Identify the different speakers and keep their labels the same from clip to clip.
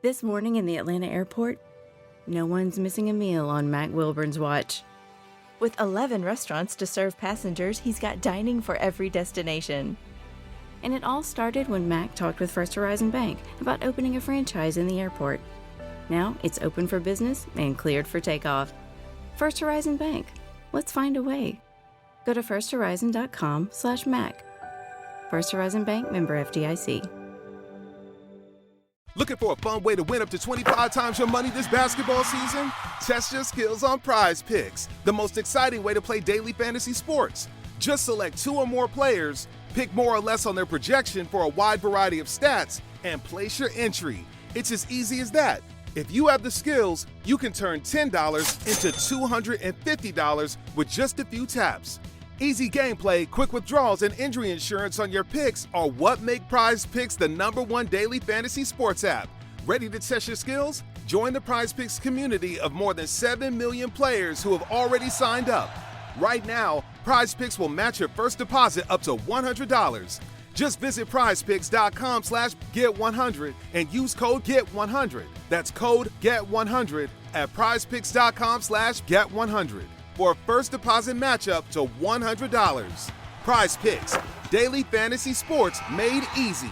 Speaker 1: This morning in the Atlanta airport, no one's missing a meal on Mac Wilburn's watch. With 11 restaurants to serve passengers, he's got dining for every destination. And it all started when Mac talked with First Horizon Bank about opening a franchise in the airport. Now it's open for business and cleared for takeoff. First Horizon Bank. Let's find a way. Go to firsthorizon.com/Mac. First Horizon Bank, member FDIC.
Speaker 2: Looking for a fun way to win up to 25 times your money this basketball season? Test your skills on Prize Picks, the most exciting way to play daily fantasy sports. Just select 2 or more players, pick more or less on their projection for a wide variety of stats, and place your entry. It's as easy as that. If you have the skills, you can turn $10 into $250 with just a few taps. Easy gameplay, quick withdrawals, and injury insurance on your picks are what make Prize Picks the #1 daily fantasy sports app. Ready to test your skills? Join the Prize Picks community of more than 7 million players who have already signed up. Right now, Prize Picks will match your first deposit up to $100. Just visit prizepicks.com/get100 and use code GET100. That's code GET100 at prizepicks.com/get100 for a first deposit matchup to $100. Prize Picks, daily fantasy sports made easy.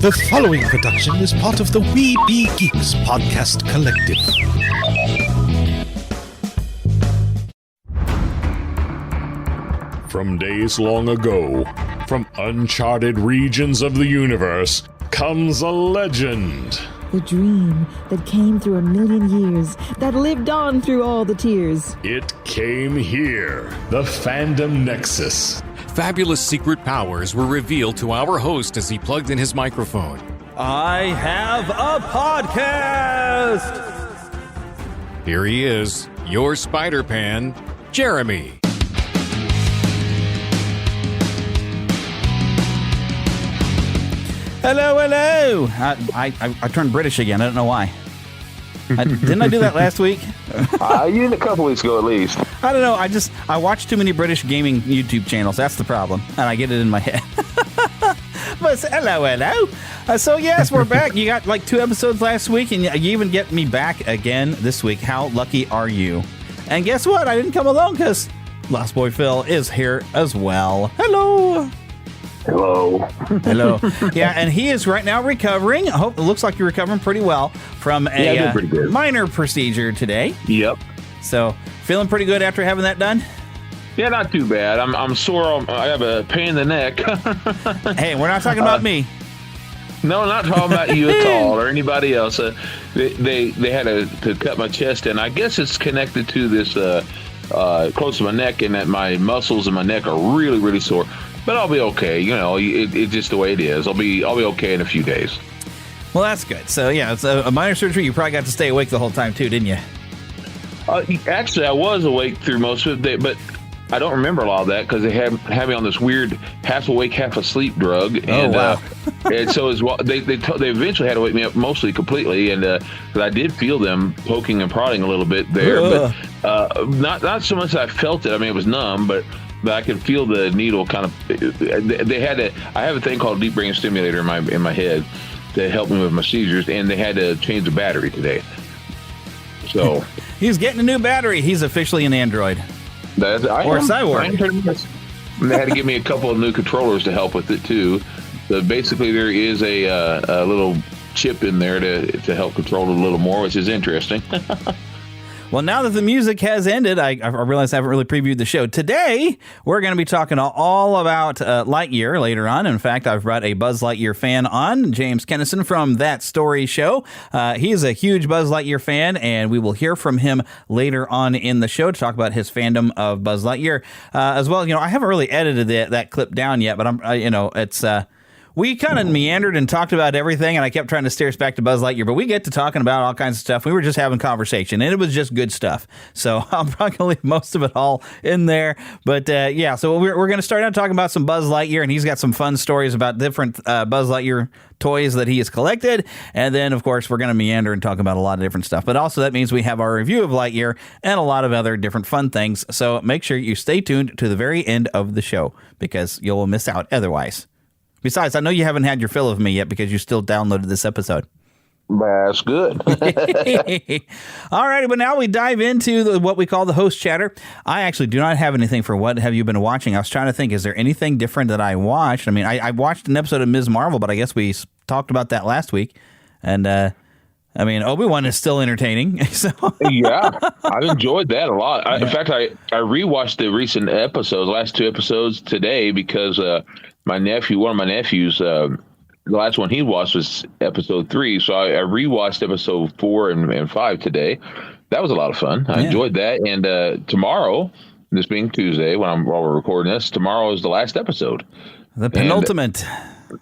Speaker 3: The following production is part of the We Be Geeks podcast collective.
Speaker 4: From days long ago, from uncharted regions of the universe, comes a legend.
Speaker 5: The dream that came through a million years, that lived on through all the tears.
Speaker 4: It came here, the Fandom Nexus.
Speaker 6: Fabulous secret powers were revealed to our host as he plugged in his microphone.
Speaker 7: I have a podcast!
Speaker 6: Here he is, your Spider-Pan, Jeremy.
Speaker 7: Hello, hello! I turned British again. I don't know why. Didn't I do that last week?
Speaker 8: You did a couple weeks ago at least.
Speaker 7: I don't know. I watch too many British gaming YouTube channels. That's the problem. And I get it in my head. But hello. So yes, we're back. You got like 2 episodes last week, and you even get me back again this week. How lucky are you? And guess what? I didn't come alone because Lost Boy Phil is here as well. Hello. Hello. Yeah, and he is right now recovering. I hope it looks like you're recovering pretty well from a minor procedure today.
Speaker 8: Yep.
Speaker 7: So feeling pretty good after having that done?
Speaker 8: Yeah, not too bad. I'm sore. I have a pain in the neck.
Speaker 7: Hey, we're not talking about me.
Speaker 8: No, not talking about you at all or anybody else. They had to cut my chest, and I guess it's connected to this close to my neck, and that my muscles in my neck are really, really sore. But I'll be okay. You know, it's just the way it is. I'll be okay in a few days.
Speaker 7: Well, that's good. So yeah, it's a minor surgery. You probably got to stay awake the whole time too, didn't you?
Speaker 8: Actually, I was awake through most of the day, but I don't remember a lot of that because they had me on this weird half awake, half asleep drug. And,
Speaker 7: wow!
Speaker 8: And so they eventually had to wake me up mostly completely, and because I did feel them poking and prodding a little bit there, but not so much that I felt it. I mean, it was numb, but I could feel the needle kind of. They had to. I have a thing called deep brain stimulator in my head to help me with my seizures, and they had to change the battery today. So
Speaker 7: he's getting a new battery. He's officially an Android or a cyborg.
Speaker 8: They had to give me a couple of new controllers to help with it too. So basically, there is a little chip in there to help control it a little more, which is interesting.
Speaker 7: Well, now that the music has ended, I realize I haven't really previewed the show. Today, we're going to be talking all about Lightyear later on. In fact, I've brought a Buzz Lightyear fan on, James Kennison from That Story Show. He is a huge Buzz Lightyear fan, and we will hear from him later on in the show to talk about his fandom of Buzz Lightyear. As well, I haven't really edited that clip down yet, but it's... We kind of meandered and talked about everything, and I kept trying to steer us back to Buzz Lightyear, but we get to talking about all kinds of stuff. We were just having conversation, and it was just good stuff. So I'm probably going to leave most of it all in there. But so we're going to start out talking about some Buzz Lightyear, and he's got some fun stories about different Buzz Lightyear toys that he has collected. And then, of course, we're going to meander and talk about a lot of different stuff. But also that means we have our review of Lightyear and a lot of other different fun things. So make sure you stay tuned to the very end of the show because you'll miss out otherwise. Besides, I know you haven't had your fill of me yet because you still downloaded this episode.
Speaker 8: That's good.
Speaker 7: All righty, but now we dive into what we call the host chatter. I actually do not have anything for what have you been watching. I was trying to think, is there anything different that I watched? I mean, I watched an episode of Ms. Marvel, but I guess we talked about that last week. And, I mean, Obi-Wan is still entertaining. So.
Speaker 8: Yeah, I've enjoyed that a lot. In fact, I rewatched the recent episodes, last 2 episodes today because one of my nephews, the last one he watched was episode 3, so I rewatched episode 4 and 5 today. That was a lot of fun. I enjoyed that. And tomorrow, this being Tuesday, while we're recording this, tomorrow is the last episode.
Speaker 7: The penultimate.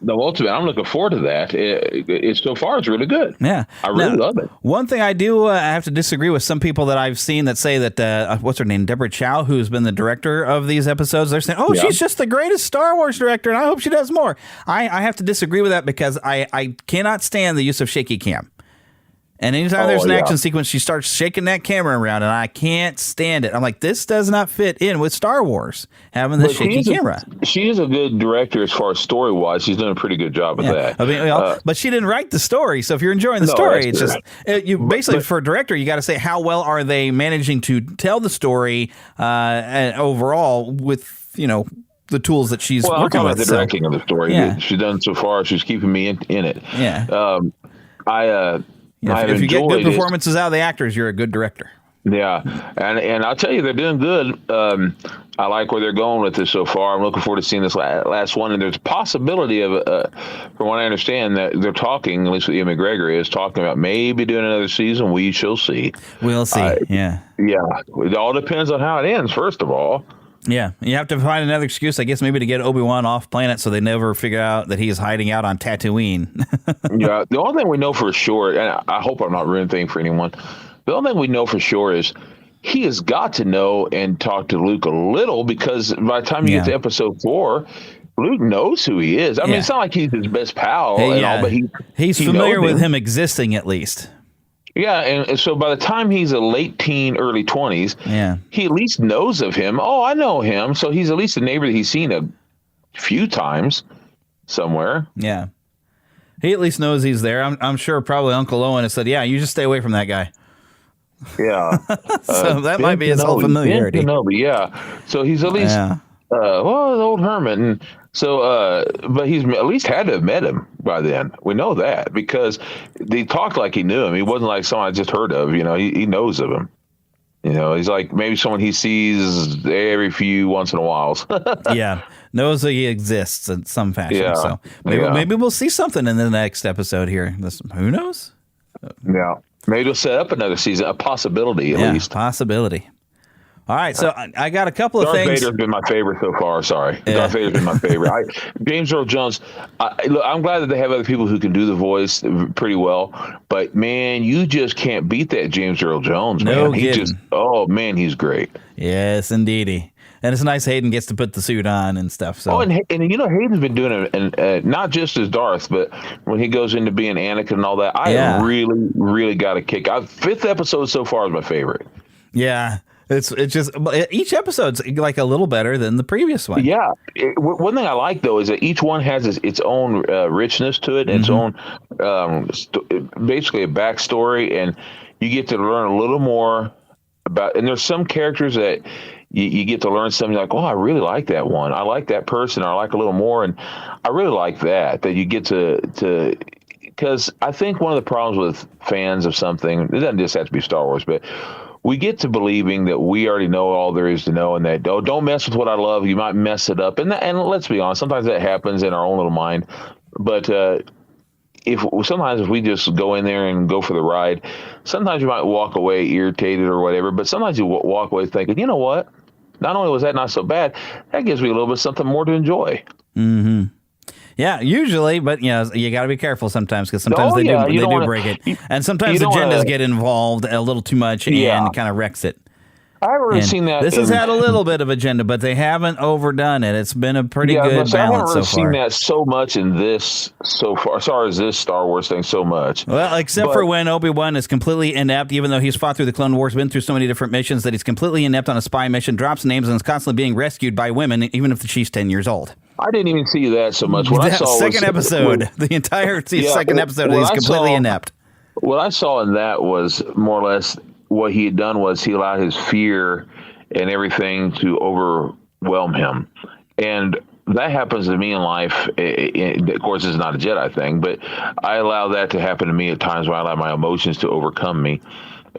Speaker 8: The ultimate. I'm looking forward to that. It's so far, it's really good.
Speaker 7: Yeah,
Speaker 8: I really love it.
Speaker 7: One thing I do have to disagree with some people that I've seen that say that what's her name, Deborah Chow, who's been the director of these episodes. They're saying, she's just the greatest Star Wars director, and I hope she does more. I have to disagree with that because I cannot stand the use of shaky cam. And anytime there's an action sequence, she starts shaking that camera around, and I can't stand it. I'm like, this does not fit in with Star Wars, having the shaky camera.
Speaker 8: She is a good director as far as story-wise. She's done a pretty good job with that.
Speaker 7: I mean, but she didn't write the story, so if you're enjoying the story, it's just you basically for a director, you got to say how well are they managing to tell the story and overall with the tools that she's working with.
Speaker 8: The directing of the story she's done so far. She's keeping me in it.
Speaker 7: Yeah. If you get good performances out of the actors, you're a good director.
Speaker 8: Yeah, and I'll tell you, they're doing good. I like where they're going with this so far. I'm looking forward to seeing this last one. And there's a possibility of, from what I understand, that they're talking, at least what Ian McGregor is talking about, maybe doing another season. We shall see.
Speaker 7: We'll see. Yeah.
Speaker 8: It all depends on how it ends, first of all.
Speaker 7: Yeah, you have to find another excuse, I guess, maybe to get Obi-Wan off planet so they never figure out that he is hiding out on Tatooine.
Speaker 8: Yeah, the only thing we know for sure, and I hope I'm not ruining anything for anyone, the only thing we know for sure is he has got to know and talk to Luke a little, because by the time you get to episode 4, Luke knows who he is. I mean, it's not like he's his best pal and all, but
Speaker 7: he's familiar with him existing at least.
Speaker 8: Yeah, and so by the time he's a late teen, early 20s, he at least knows of him. Oh, I know him. So he's at least a neighbor that he's seen a few times somewhere.
Speaker 7: Yeah. He at least knows he's there. I'm sure probably Uncle Owen has said, yeah, you just stay away from that guy.
Speaker 8: Yeah.
Speaker 7: So that might be his whole familiarity.
Speaker 8: So he's at least, the old hermit. And so, but he's at least had to have met him by then. We know that because they talked like he knew him. He wasn't like someone I just heard of. He knows of him. He's like maybe someone he sees every few once in a while.
Speaker 7: Knows that he exists in some fashion. Yeah. So maybe we'll see something in the next episode here. Who knows?
Speaker 8: Yeah. Maybe they'll set up another season, a possibility at least.
Speaker 7: Possibility. All right, so I got a couple of things.
Speaker 8: Darth Vader's been my favorite so far. Sorry, Darth Vader's been my favorite. James Earl Jones. I'm glad that they have other people who can do the voice pretty well. But man, you just can't beat that James Earl Jones. Man.
Speaker 7: No kidding.
Speaker 8: He's great.
Speaker 7: Yes, indeedy. And it's nice Hayden gets to put the suit on and stuff. So.
Speaker 8: And Hayden's been doing it, not just as Darth, but when he goes into being Anakin and all that. I really, really got a kick. 5th episode so far is my favorite.
Speaker 7: Yeah. It's just each episode's like a little better than the previous one.
Speaker 8: Yeah. One thing I like, though, is that each one has its own richness to it, and its own basically a backstory, and you get to learn a little more about. And there's some characters that you get to learn something like, oh, I really like that one. I like that person. Or I like a little more, and I really like that you get to. Because I think one of the problems with fans of something, it doesn't just have to be Star Wars, but we get to believing that we already know all there is to know, and that don't mess with what I love. You might mess it up, and let's be honest, sometimes that happens in our own little mind. But if we just go in there and go for the ride, sometimes you might walk away irritated or whatever. But sometimes you walk away thinking, you know what? Not only was that not so bad, that gives me a little bit something more to enjoy.
Speaker 7: Mm-hmm. Yeah, usually, but you got to be careful sometimes because sometimes they do break it, and sometimes agendas get involved a little too much and kind of wrecks it.
Speaker 8: I've already seen that.
Speaker 7: This has had a little bit of agenda, but they haven't overdone it. It's been a pretty good balance so far. I haven't really seen
Speaker 8: that so much in this so far. As far as this Star Wars thing, so much.
Speaker 7: Well, except for when Obi-Wan is completely inept, even though he's fought through the Clone Wars, been through so many different missions that he's completely inept on a spy mission, drops names, and is constantly being rescued by women, even if she's 10 years old.
Speaker 8: I didn't even see that so much. What I saw
Speaker 7: second episode, the entire second episode, he's completely inept.
Speaker 8: What I saw in that was more or less what he had done was he allowed his fear and everything to overwhelm him. And that happens to me in life. Of course, it's not a Jedi thing, but I allow that to happen to me at times when I allow my emotions to overcome me.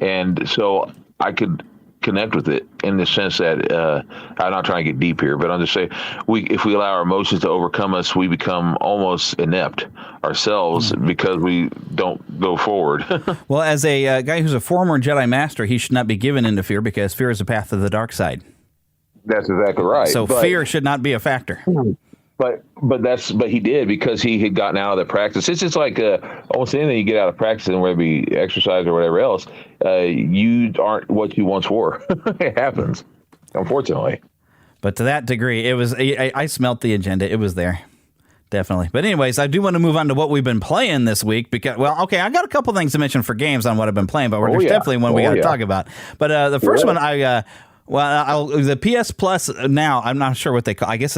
Speaker 8: And so I could connect with it in the sense that I'm not trying to get deep here, but I'm just saying if we allow our emotions to overcome us, we become almost inept ourselves because we don't go forward.
Speaker 7: Well, as a guy who's a former Jedi Master, he should not be given into fear because fear is a path to the dark side.
Speaker 8: That's exactly right.
Speaker 7: So fear should not be a factor.
Speaker 8: But he did because he had gotten out of the practice. It's just like almost anything you get out of practice, and whether it be exercise or whatever else, you aren't what you once were. It happens, unfortunately.
Speaker 7: But to that degree, it was. I smelt the agenda. It was there, definitely. But anyways, I do want to move on to what we've been playing this week because, well, okay, I got a couple things to mention for games on what I've been playing, but there's definitely one we got to talk about. But the first one, the PS Plus now. I'm not sure what they call. I guess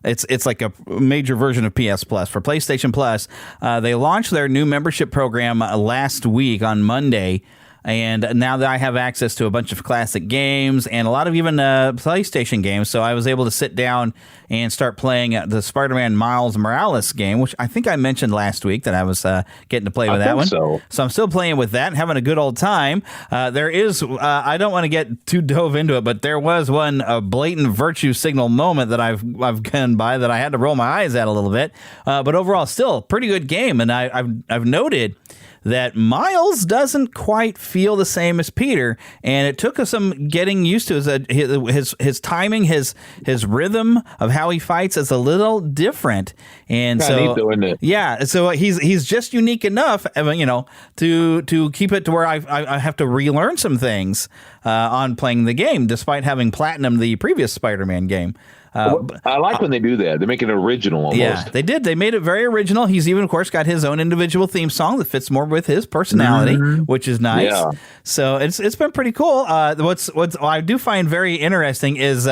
Speaker 7: it's like a major version of PS Plus for PlayStation Plus. They launched their new membership program last week on Monday, and now that I have access to a bunch of classic games and a lot of even PlayStation games, so I was able to sit down and start playing the Spider-Man Miles Morales game, which I think I mentioned last week that I was getting to play with that one. So I'm still playing with that and having a good old time. There is, I don't want to get too dove into it, but there was one blatant virtue signal moment that I've gone by that I had to roll my eyes at a little bit. But overall, still a pretty good game, and I've noted that Miles doesn't quite feel the same as Peter, and it took us some getting used to. His timing, his rhythm of how he fights is a little different, and so yeah, so he's just unique enough, to keep it to where I have to relearn some things on playing the game, despite having platinumed the previous Spider-Man game.
Speaker 8: I like when they do that. They make it original almost.
Speaker 7: Yeah, they did. They made it very original. He's even, of course, got his own individual theme song that fits more with his personality, which is nice. Yeah. So it's been pretty cool. What I do find very interesting is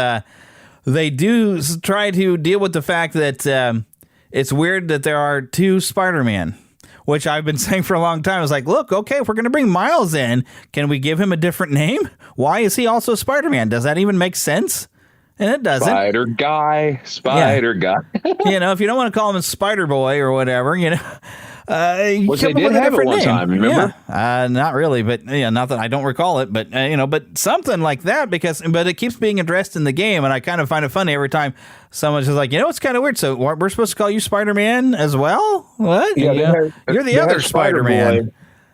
Speaker 7: they do try to deal with the fact that it's weird that there are two Spider-Man, which I've been saying for a long time. I was like, look, okay, if we're going to bring Miles in, can we give him a different name? Why is he also Spider-Man? Does that even make sense? And it doesn't.
Speaker 8: Spider guy.
Speaker 7: If you don't want to call him Spider Boy or whatever, you
Speaker 8: which they did have it one time, remember?
Speaker 7: Yeah. Not really, but not that I don't recall it, but but something like that but it keeps being addressed in the game, and I kind of find it funny every time someone's just like, it's kind of weird. So we're supposed to call you Spider-Man as well? What?
Speaker 8: Yeah,
Speaker 7: you're the other Spider-Man.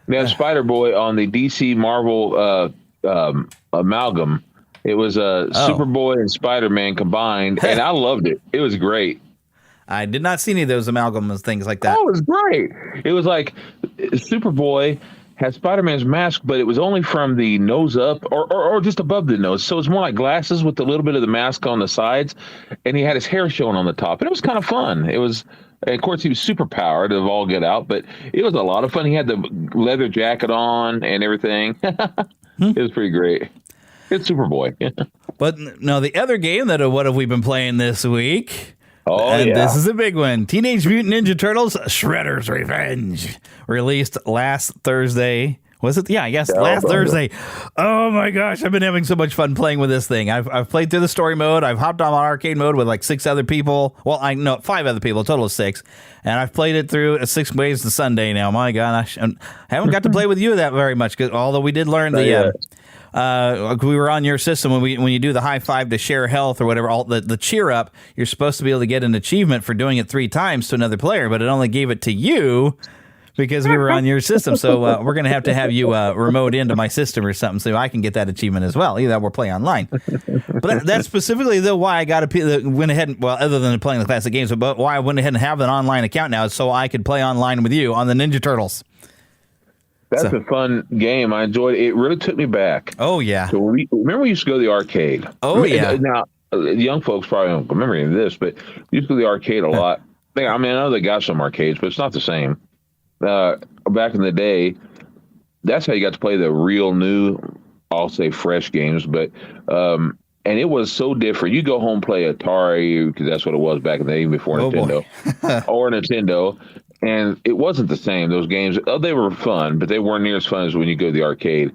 Speaker 8: They have Spider Boy on the DC Marvel amalgam. It was Superboy and Spider-Man combined, and I loved it. It was great.
Speaker 7: I did not see any of those amalgams, things like that.
Speaker 8: Oh, it was great. It was like Superboy had Spider-Man's mask, but it was only from the nose up or just above the nose. So it's more like glasses with a little bit of the mask on the sides, and he had his hair showing on the top. And it was kind of fun. It was, of course, he was super powered of all get out, but it was a lot of fun. He had the leather jacket on and everything. It was pretty great. It's Superboy.
Speaker 7: But no, the other game what have we been playing this week? This is a big one. Teenage Mutant Ninja Turtles Shredder's Revenge. Released last Thursday. Was it? Yeah, yes, last Thursday. Oh my gosh, I've been having so much fun playing with this thing. I've played through the story mode. I've hopped on arcade mode with like 6 other people. Well, 5 other people, a total of 6. And I've played it through 6 ways to Sunday now. My gosh, I haven't got to play with you that very much, although we did learn we were on your system when you do the high five to share health or whatever, the cheer up, you're supposed to be able to get an achievement for doing it 3 times to another player, but it only gave it to you because we were on your system. So we're going to have you remote into my system or something so I can get that achievement as well. Either that or play online. But that's specifically why I went ahead and, other than playing the classic games, but why I went ahead and have an online account now is so I could play online with you on the Ninja Turtles.
Speaker 8: That's a fun game. I enjoyed it. It really took me back.
Speaker 7: Oh, yeah.
Speaker 8: So remember we used to go to the arcade.
Speaker 7: Oh, yeah.
Speaker 8: Now, young folks probably don't remember any of this, but we used to go to the arcade a lot. I know they got some arcades, but it's not the same. Back in the day, that's how you got to play the real new, I'll say fresh games, but and it was so different. You go home, play Atari, because that's what it was back in the day, even before Nintendo, or Nintendo, and it wasn't the same. Those games, they were fun, but they weren't near as fun as when you go to the arcade.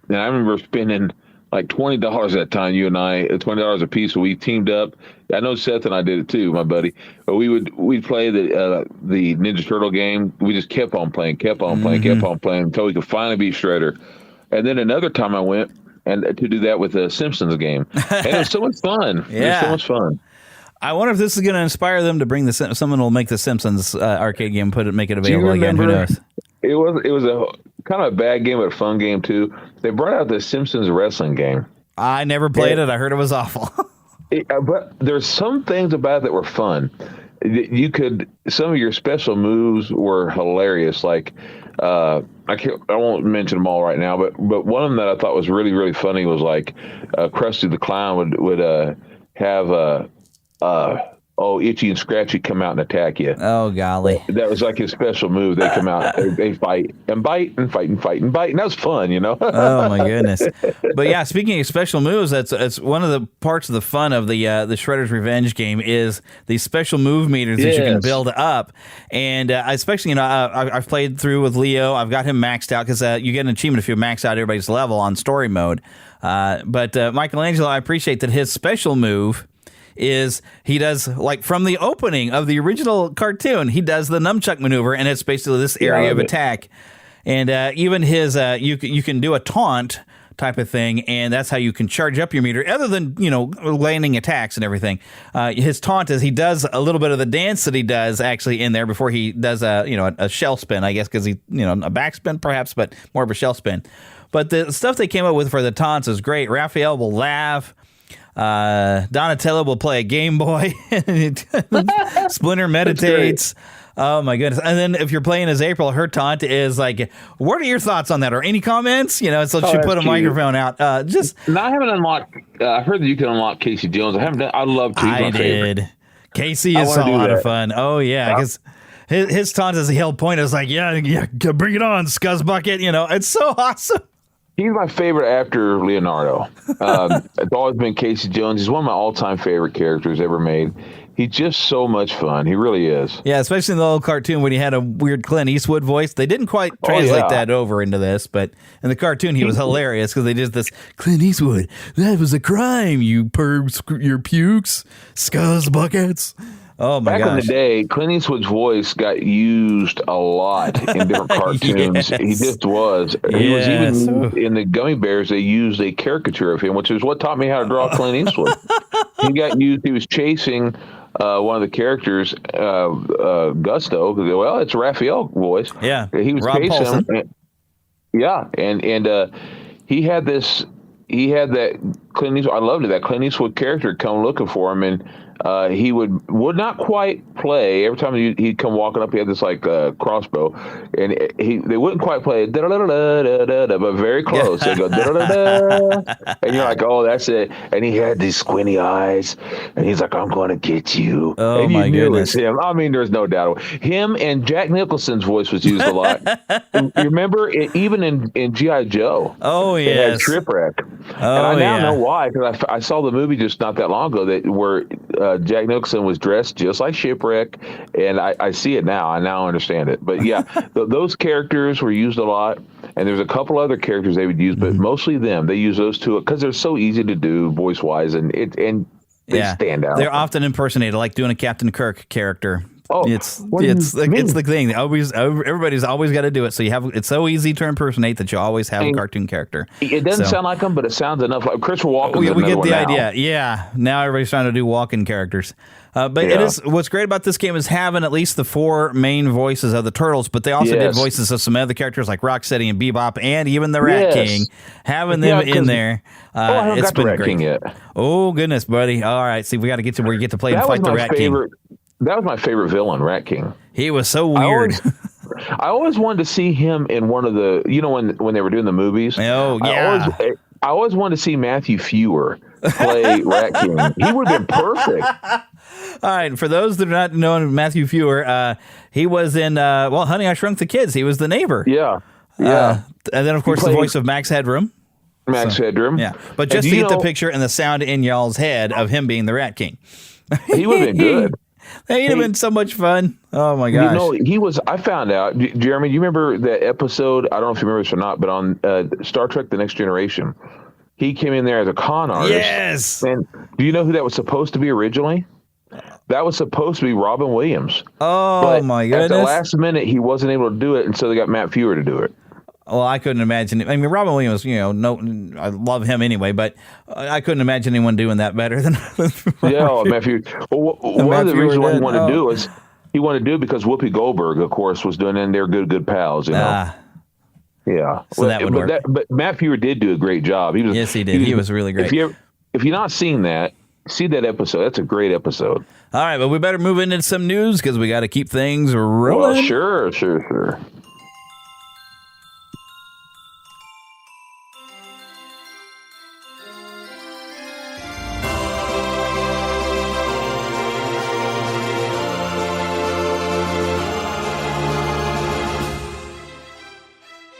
Speaker 8: And I remember spending like $20 that time, you and I, $20 a piece. We teamed up. I know Seth and I did it too, my buddy. But we'd play the Ninja Turtle game. We just kept on playing until we could finally beat Shredder. And then another time I went and to do that with the Simpsons game, and it was so much fun.
Speaker 7: Yeah.
Speaker 8: It was so much fun.
Speaker 7: I wonder if this is going to inspire them to bring someone will make the Simpsons arcade game, make it available again. Who knows?
Speaker 8: It was a kind of a bad game, but a fun game too. They brought out the Simpsons wrestling game.
Speaker 7: I never played it. I heard it was awful.
Speaker 8: But there's some things about it that were fun. Some of your special moves were hilarious. Like I won't mention them all right now, but one of them that I thought was really, really funny was like Krusty the Clown would have Itchy and Scratchy come out and attack you.
Speaker 7: Oh, golly.
Speaker 8: That was like his special move. They come out, they fight and bite and fight and fight and bite. And that was fun, you know?
Speaker 7: Oh, my goodness. But yeah, speaking of special moves, that's one of the parts of the fun of the Shredder's Revenge game is these special move meters that you can build up. And especially, I've played through with Leo. I've got him maxed out because you get an achievement if you max out everybody's level on story mode. But Michelangelo, I appreciate that his special move is he does, like, from the opening of the original cartoon, he does the nunchuck maneuver, and it's basically this area of attack. And even his, you can do a taunt type of thing, and that's how you can charge up your meter, other than, landing attacks and everything. His taunt is he does a little bit of the dance that he does actually in there before he does a shell spin, I guess, because he, a backspin perhaps, but more of a shell spin. But the stuff they came up with for the taunts is great. Raphael will laugh. Donatello will play a Game Boy. Splinter meditates. Oh my goodness! And then if you're playing as April, her taunt is like, "What are your thoughts on that?" Or any comments? So she put a microphone out.
Speaker 8: I haven't unlocked. I heard that you can unlock Casey Jones. I haven't done. I'd love to.
Speaker 7: I did. Casey is a lot of fun. Oh yeah, because his taunt as he'll point is like, yeah, bring it on, Scuzz Bucket. It's so awesome.
Speaker 8: He's my favorite after Leonardo. It's always been Casey Jones. He's one of my all-time favorite characters ever made. He's just so much fun. He really is.
Speaker 7: Yeah, especially in the old cartoon when he had a weird Clint Eastwood voice. They didn't quite translate that over into this, but in the cartoon he was hilarious because they did this, Clint Eastwood, that was a crime, you pervs, your pukes, Scuzz Buckets. Oh my gosh.
Speaker 8: Back in the day, Clint Eastwood's voice got used a lot in different cartoons. He just was. He was even in the Gummy Bears, they used a caricature of him, which is what taught me how to draw Clint Eastwood. He got used, he was chasing one of the characters, Gusto. Well, it's Raphael voice.
Speaker 7: Yeah.
Speaker 8: He was
Speaker 7: Rob
Speaker 8: chasing
Speaker 7: Paulson.
Speaker 8: him. And he had that Clint Eastwood. I loved it. That Clint Eastwood character come looking for him, and he would not quite play. Every time he'd come walking up, he had this like crossbow, and they wouldn't quite play, but very close. They go, and you're like, oh, that's it. And he had these squinty eyes, and he's like, I'm going to get you.
Speaker 7: Oh
Speaker 8: and
Speaker 7: my goodness!
Speaker 8: Him. I mean, there's no doubt. Him and Jack Nicholson's voice was used a lot. You remember even in G.I. Joe?
Speaker 7: Oh yes,
Speaker 8: it had Shipwreck. And I now know why, because I saw the movie just not that long ago where Jack Nicholson was dressed just like Shipwreck, and I see it now. I now understand it. But yeah, those characters were used a lot, and there's a couple other characters they would use, but mostly them. They use those two because they're so easy to do voice wise, and they stand out.
Speaker 7: They're often impersonated, like doing a Captain Kirk character.
Speaker 8: Oh,
Speaker 7: it's the thing. Everybody's always got to do it. So it's so easy to impersonate that you always have a cartoon character.
Speaker 8: It doesn't sound like them, but it sounds enough like Christopher Walken.
Speaker 7: We get the idea. Yeah. Now everybody's trying to do walk-in characters. But it is what's great about this game is having at least the four main voices of the Turtles, but they also did voices of some other characters like Rocksteady and Bebop, and even the Rat King. Having them in there, it's been great. King yet. Oh goodness, buddy! All right, see, we got to get to where you get to play and fight the Rat King.
Speaker 8: That was my favorite villain, Rat King.
Speaker 7: He was so weird.
Speaker 8: I always wanted to see him in one of the, when they were doing the movies.
Speaker 7: Oh, yeah.
Speaker 8: I always wanted to see Matthew Fewer play Rat King. He would have been perfect.
Speaker 7: All right, for those that do not know Matthew Fewer, he was in, Honey, I Shrunk the Kids. He was the neighbor.
Speaker 8: Yeah.
Speaker 7: And then, of course, the voice of Max Headroom.
Speaker 8: Max Headroom.
Speaker 7: Yeah, but just to get the picture and the sound in y'all's head of him being the Rat King.
Speaker 8: He would have been good.
Speaker 7: He'd have been so much fun. Oh my gosh.
Speaker 8: He was. I found out, Jeremy. You remember that episode? I don't know if you remember this or not, but on Star Trek: The Next Generation, he came in there as a con artist.
Speaker 7: Yes.
Speaker 8: And do you know who that was supposed to be originally? That was supposed to be Robin Williams.
Speaker 7: Oh,
Speaker 8: but
Speaker 7: my goodness.
Speaker 8: At the last minute, he wasn't able to do it, and so they got Matt Fewer to do it.
Speaker 7: Well, I couldn't imagine it. I mean, Robin Williams, I love him anyway, but I couldn't imagine anyone doing that better than
Speaker 8: Matt Fewer. Well, one of the reasons why he wanted to do is he wanted to do it because Whoopi Goldberg, of course, was doing it, and they're good pals, Yeah.
Speaker 7: So that would work.
Speaker 8: But Matt Fewer did do a great job.
Speaker 7: Yes, he did. He was really great.
Speaker 8: If you're not seeing that, see that episode. That's a great episode.
Speaker 7: All right, but we better move into some news because we got to keep things rolling.
Speaker 8: Well, sure.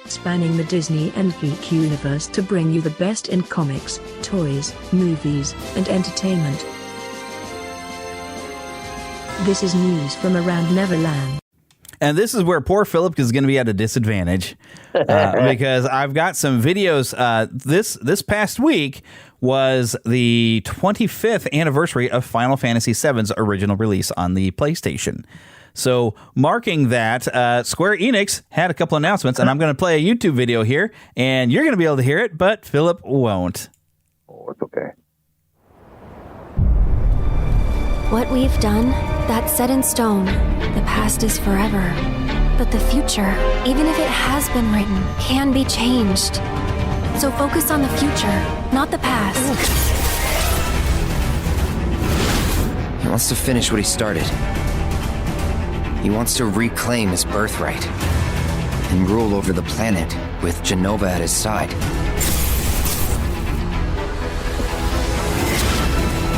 Speaker 9: Spanning the Disney and geek universe to bring you the best in comics, toys, movies, and entertainment. This is news from around Neverland.
Speaker 7: And this is where poor Philip is going to be at a disadvantage because I've got some videos. This past week was the 25th anniversary of Final Fantasy VII's original release on the PlayStation. So marking that, Square Enix had a couple announcements, and I'm going to play a YouTube video here, and you're going to be able to hear it, but Philip won't.
Speaker 8: Oh, it's okay.
Speaker 10: What we've done, that's set in stone. The past is forever. But the future, even if it has been written, can be changed. So focus on the future, not the past.
Speaker 11: He wants to finish what he started. He wants to reclaim his birthright and rule over the planet with Jenova at his side.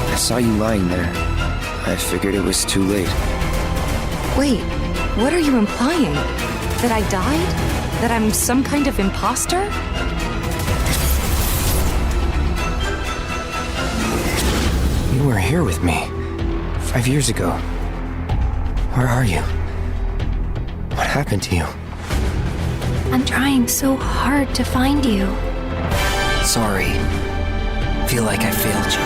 Speaker 11: I saw you lying there. I figured it was too late.
Speaker 12: Wait, what are you implying? That I died? That I'm some kind of imposter?
Speaker 11: You were here with me 5 years ago. Where are you? What happened to you?
Speaker 10: I'm trying so hard to find you.
Speaker 11: Sorry. Feel like I failed you.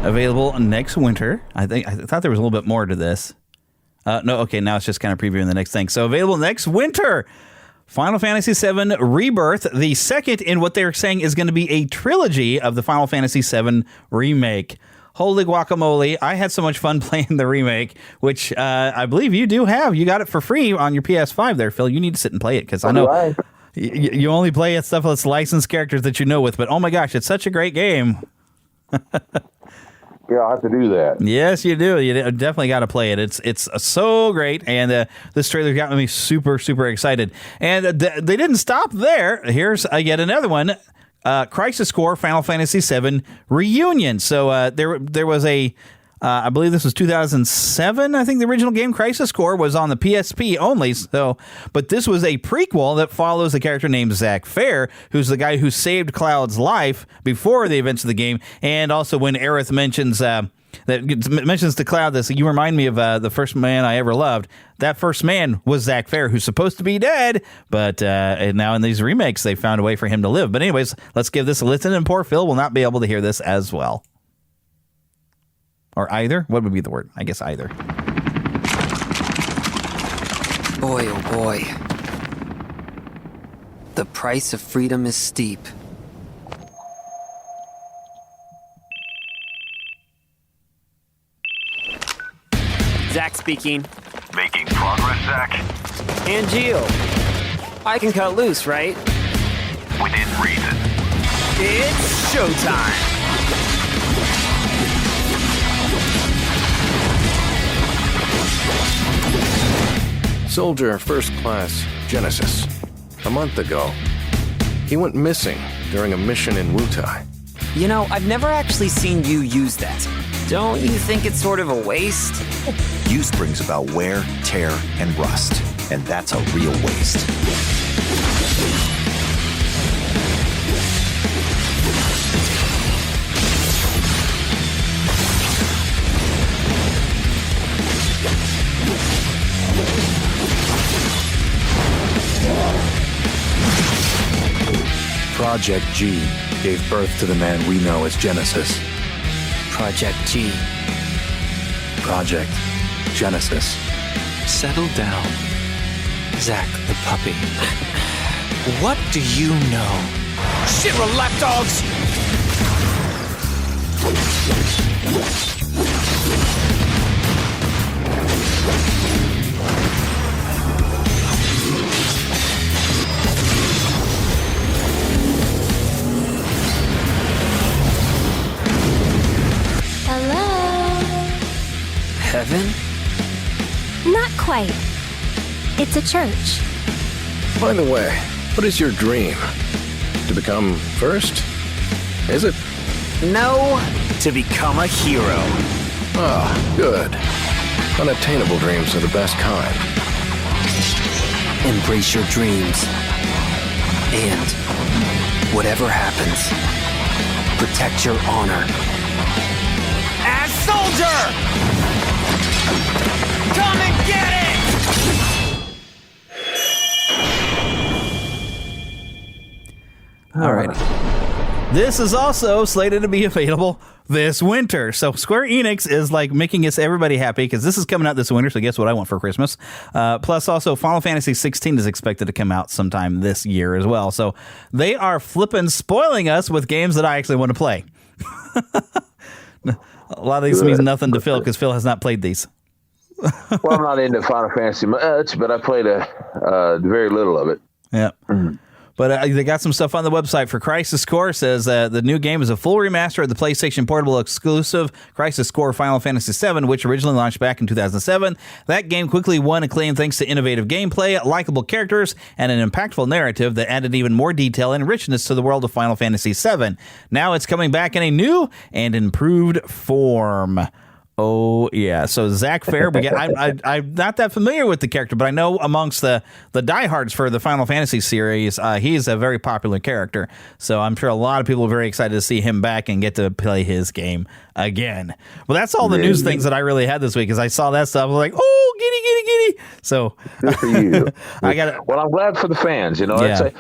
Speaker 7: Available next winter. I thought there was a little bit more to this. No, okay, now it's just kind of previewing the next thing. So available next winter. Final Fantasy VII Rebirth, the second in what they're saying is going to be a trilogy of the Final Fantasy VII remake. Holy guacamole. I had so much fun playing the remake, which I believe you do have. You got it for free on your PS5 there, Phil. You need to sit and play it because I know you only play it stuff that's licensed characters that you know with, but oh my gosh, it's such a great game.
Speaker 8: Yeah, I'll have to do that.
Speaker 7: Yes, you do. You definitely got to play it. It's so great, and this trailer got me super, super excited. And they didn't stop there. Here's yet another one, Crisis Core Final Fantasy VII Reunion. So there was a, I believe this was 2007, I think the original game, Crisis Core, was on the PSP only. So, but this was a prequel that follows a character named Zack Fair, who's the guy who saved Cloud's life before the events of the game. And also when Aerith mentions to Cloud this, you remind me of the first man I ever loved. That first man was Zack Fair, who's supposed to be dead, but now in these remakes, they found a way for him to live. But anyways, let's give this a listen, and poor Phil will not be able to hear this as well. Or either? What would be the word? I guess either.
Speaker 11: Boy, oh boy. The price of freedom is steep.
Speaker 13: Zach speaking.
Speaker 14: Making progress, Zach?
Speaker 13: And Gio. I can cut loose, right?
Speaker 14: Within reason.
Speaker 13: It's showtime!
Speaker 15: Soldier First Class Genesis. A month ago, he went missing during a mission in Wutai.
Speaker 13: You know, I've never actually seen you use that. Don't you think it's sort of a waste?
Speaker 16: Use brings about wear, tear, and rust. And that's a real waste.
Speaker 15: Project G gave birth to the man we know as Genesis.
Speaker 13: Project G.
Speaker 15: Project Genesis.
Speaker 13: Settle down, Zack the puppy. What do you know? Shit, lapdogs! Heaven?
Speaker 10: Not quite. It's a church.
Speaker 15: By the way, what is your dream? To become first? Is it?
Speaker 13: No, to become a hero.
Speaker 15: Ah, good. Unattainable dreams are the best kind.
Speaker 13: Embrace your dreams. And whatever happens, protect your honor. As soldier! Come and get it!
Speaker 7: All right. This is also slated to be available this winter. So Square Enix is like making everybody happy because this is coming out this winter. So guess what I want for Christmas? Plus also Final Fantasy 16 is expected to come out sometime this year as well. So they are flipping spoiling us with games that I actually want to play. A lot of these means nothing to Phil because Phil has not played these.
Speaker 8: Well, I'm not into Final Fantasy much, but I played very little of it.
Speaker 7: Yeah. Mm-hmm. But they got some stuff on the website for Crisis Core. It says the new game is a full remaster of the PlayStation Portable exclusive Crisis Core Final Fantasy VII, which originally launched back in 2007. That game quickly won acclaim thanks to innovative gameplay, likable characters, and an impactful narrative that added even more detail and richness to the world of Final Fantasy VII. Now it's coming back in a new and improved form. Oh, yeah. So Zack Fair, I'm not that familiar with the character, but I know amongst the diehards for the Final Fantasy series, he's a very popular character. So I'm sure a lot of people are very excited to see him back and get to play his game again. Well, that's all the news things that I really had this week, because I saw that stuff. I was like, oh, giddy. So
Speaker 8: good for you. Well, I'm glad for the fans. Yeah.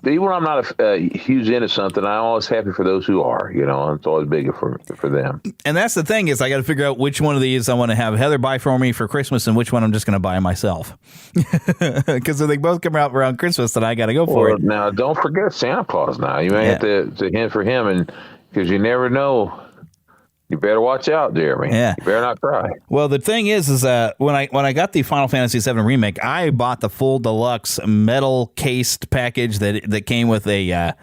Speaker 8: Even when I'm not a huge into something, I'm always happy for those who are. It's always bigger for them.
Speaker 7: And that's the thing is I got to figure out which one of these I want to have Heather buy for me for Christmas and which one I'm just going to buy myself. Because if they both come out around Christmas, then I got to go for it.
Speaker 8: Now, don't forget Santa Claus now. You may have to hint for him, and because you never know. You better watch out, Jeremy.
Speaker 7: Yeah.
Speaker 8: You better not cry.
Speaker 7: Well, the thing is when I got the Final Fantasy VII Remake, I bought the full deluxe metal cased package that came with an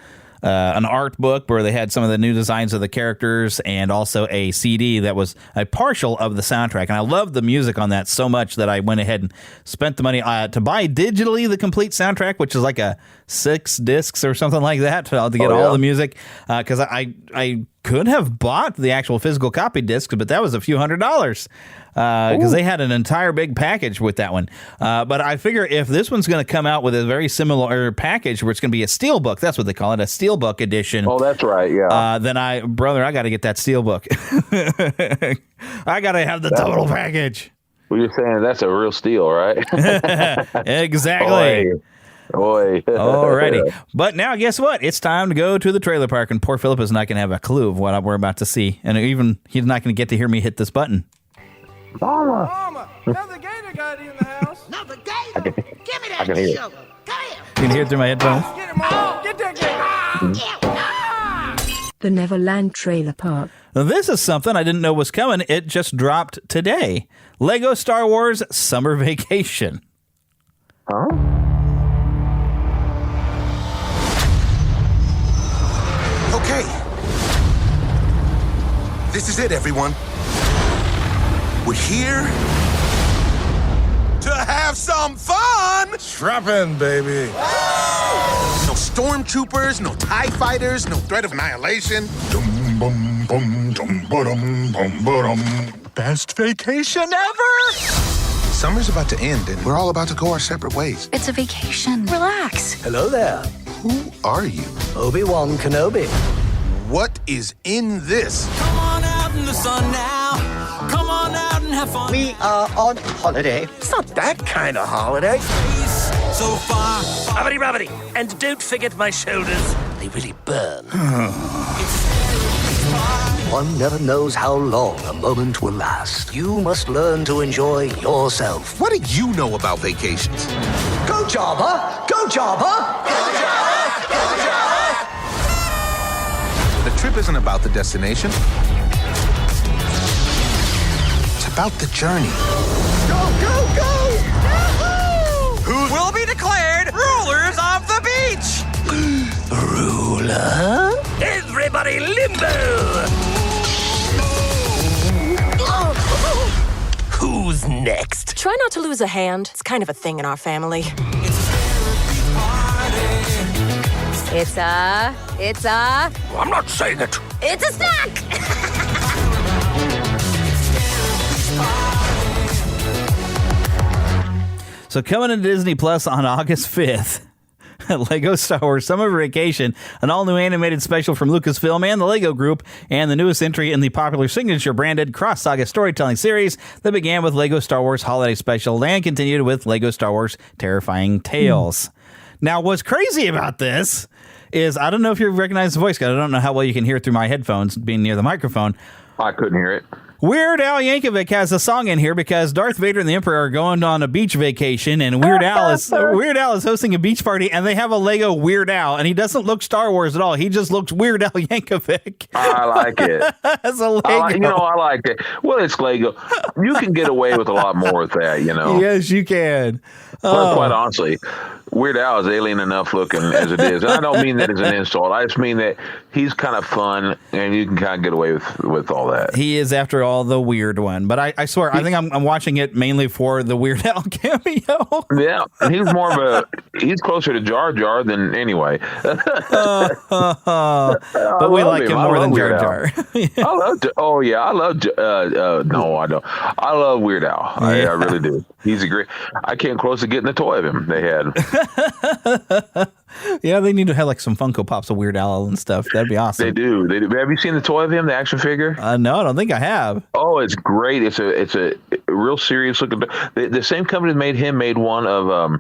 Speaker 7: art book where they had some of the new designs of the characters and also a CD that was a partial of the soundtrack. And I loved the music on that so much that I went ahead and spent the money to buy digitally the complete soundtrack, which is like 6 discs or something like that to get all the music. Because I could have bought the actual physical copy disc, but that was a few $100s because they had an entire big package with that one. But I figure if this one's going to come out with a very similar package where it's going to be a steelbook, that's what they call it, a steelbook edition.
Speaker 8: Oh, that's right, yeah.
Speaker 7: Then I got to get that steelbook. I got to have the total package.
Speaker 8: Well, you're saying that's a real steal, right?
Speaker 7: Exactly.
Speaker 8: Boy.
Speaker 7: Alrighty. But now, guess what? It's time to go to the trailer park, and poor Philip is not going to have a clue of what we're about to see. And even he's not going to get to hear me hit this button.
Speaker 8: Mama,
Speaker 17: another gator got in the house. Another gator? Give me that
Speaker 8: can hear it.
Speaker 17: sugar. Come here.
Speaker 7: You can hear it through my headphones.
Speaker 17: Get him on. Get that gator.
Speaker 9: The Neverland Trailer Park.
Speaker 7: Now, this is something I didn't know was coming. It just dropped today. Lego Star Wars Summer Vacation.
Speaker 8: Huh?
Speaker 18: Okay. This is it, everyone. We're here to have some fun!
Speaker 19: Strap in, baby.
Speaker 18: No stormtroopers, no TIE fighters, no threat of annihilation. Best vacation ever! Summer's about to end, and we're all about to go our separate ways.
Speaker 12: It's a vacation. Relax.
Speaker 18: Hello there. Who are you? Obi-Wan Kenobi. What is in this?
Speaker 17: Come on out in the sun now. Come on out and have fun.
Speaker 19: We are on holiday.
Speaker 18: It's not that kind of holiday.
Speaker 17: So far.
Speaker 19: Rubbity. And don't forget my shoulders. They really burn. One never knows how long a moment will last. You must learn to enjoy yourself.
Speaker 18: What do you know about vacations?
Speaker 19: Go Jabba! Go Jabba! Go Jabba! Go Jabba!
Speaker 18: The trip isn't about the destination. It's about the journey.
Speaker 19: Go, go, go!
Speaker 17: Who will be declared rulers of the beach?
Speaker 19: Ruler? Everybody limbo! Who's next?
Speaker 20: Try not to lose a hand. It's kind of a thing in our family. It's a...
Speaker 19: I'm not saying it.
Speaker 20: It's a snack!
Speaker 7: So coming to Disney Plus on August 5th, Lego Star Wars Summer Vacation, an all-new animated special from Lucasfilm and the Lego Group, and the newest entry in the popular Signature-branded cross-saga storytelling series that began with Lego Star Wars Holiday Special and continued with Lego Star Wars Terrifying Tales. Now, what's crazy about this is, I don't know if you recognize the voice, because I don't know how well you can hear it through my headphones being near the microphone.
Speaker 8: I couldn't hear it.
Speaker 7: Weird Al Yankovic has a song in here because Darth Vader and the Emperor are going on a beach vacation, and Weird Al is hosting a beach party, and they have a Lego Weird Al, and he doesn't look Star Wars at all. He just looks Weird Al Yankovic.
Speaker 8: I like it.
Speaker 7: As a Lego.
Speaker 8: I like it. Well, it's Lego. You can get away with a lot more with that,
Speaker 7: Yes, you can.
Speaker 8: Well, quite honestly, Weird Al is alien enough looking as it is. And I don't mean that as an insult. I just mean that he's kind of fun, and you can kind of get away with all that.
Speaker 7: He is, after all, the weird one. But I swear, I think I'm watching it mainly for the Weird Al cameo.
Speaker 8: Yeah, and he's closer to Jar Jar than anyway.
Speaker 7: But we like him more than Jar Jar.
Speaker 8: I love Weird Al. I really do. He's a great. I came close to getting a toy of him. They had.
Speaker 7: Yeah, they need to have like some Funko Pops of Weird Al and stuff. That'd be awesome.
Speaker 8: They do. Have you seen the toy of him, the action figure?
Speaker 7: No, I don't think I have.
Speaker 8: Oh, it's great. It's a real serious looking. The same company that made one of I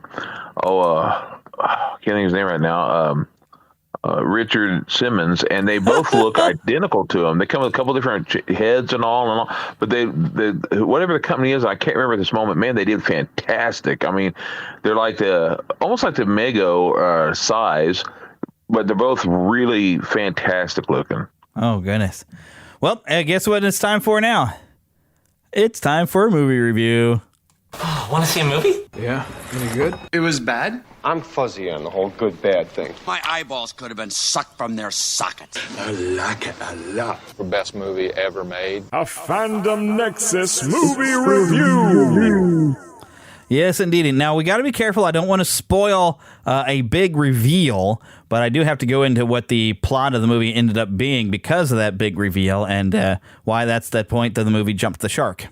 Speaker 8: can't think of his name right now. Richard Simmons, and they both look identical to him. They come with a couple different heads and all, but they whatever the company is, I can't remember at this moment. Man, they did fantastic. I mean, they're like almost like the Mego size, but they're both really fantastic looking.
Speaker 7: Oh goodness! Well, guess what it's time for now? It's time for a movie review.
Speaker 13: Oh, want to see a movie?
Speaker 21: Yeah, any good? It was bad?
Speaker 22: I'm fuzzy on the whole good-bad thing.
Speaker 23: My eyeballs could have been sucked from their sockets.
Speaker 22: I like it a lot.
Speaker 24: The best movie ever made.
Speaker 4: A Fandom Nexus movie review.
Speaker 7: Yes, indeed. Now, we got to be careful. I don't want to spoil a big reveal, but I do have to go into what the plot of the movie ended up being because of that big reveal and why that's that point that the movie jumped the shark.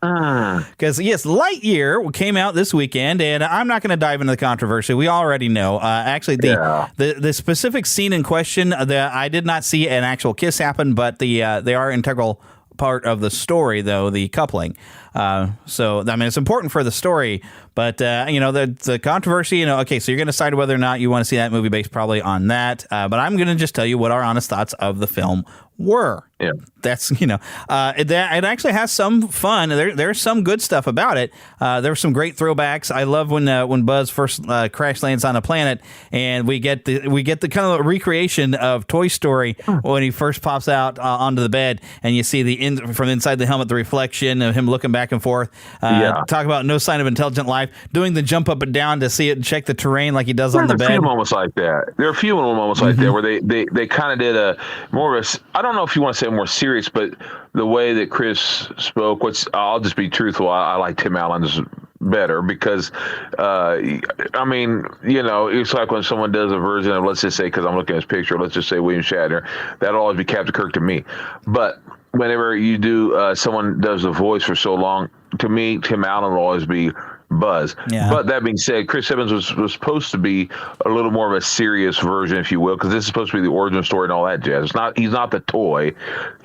Speaker 7: Because, yes, Lightyear came out this weekend, and I'm not going to dive into the controversy. We already know. Actually, the specific scene in question, I did not see an actual kiss happen, but they are integral part of the story, though, the coupling. So, I mean, it's important for the story, but, the controversy, okay, so you're going to decide whether or not you want to see that movie based probably on that, but I'm going to just tell you what our honest thoughts of the film were.
Speaker 8: Yeah.
Speaker 7: That's, it actually has some fun. There's some good stuff about it. There were some great throwbacks. I love when Buzz first crash lands on a planet, and we get the kind of recreation of Toy Story when he first pops out onto the bed, and you see from inside the helmet the reflection of him looking back and forth. Talk about no sign of intelligent life, doing the jump up and down to see it and check the terrain like he does on the bed.
Speaker 8: There are a few moments like that. There are a few moments like that where they kind of did a more of a. I don't know if you want to say more serious, but the way that Chris spoke, I'll just be truthful. I like Tim Allen's better because, I mean, you know, it's like when someone does a version of, let's just say, because I'm looking at his picture, let's just say William Shatner, that'll always be Captain Kirk to me. But whenever you do, someone does the voice for so long, to me, Tim Allen will always be Buzz.
Speaker 7: Yeah.
Speaker 8: But that being said, Chris Evans was supposed to be a little more of a serious version, if you will, because this is supposed to be the origin story and all that jazz. He's not the toy.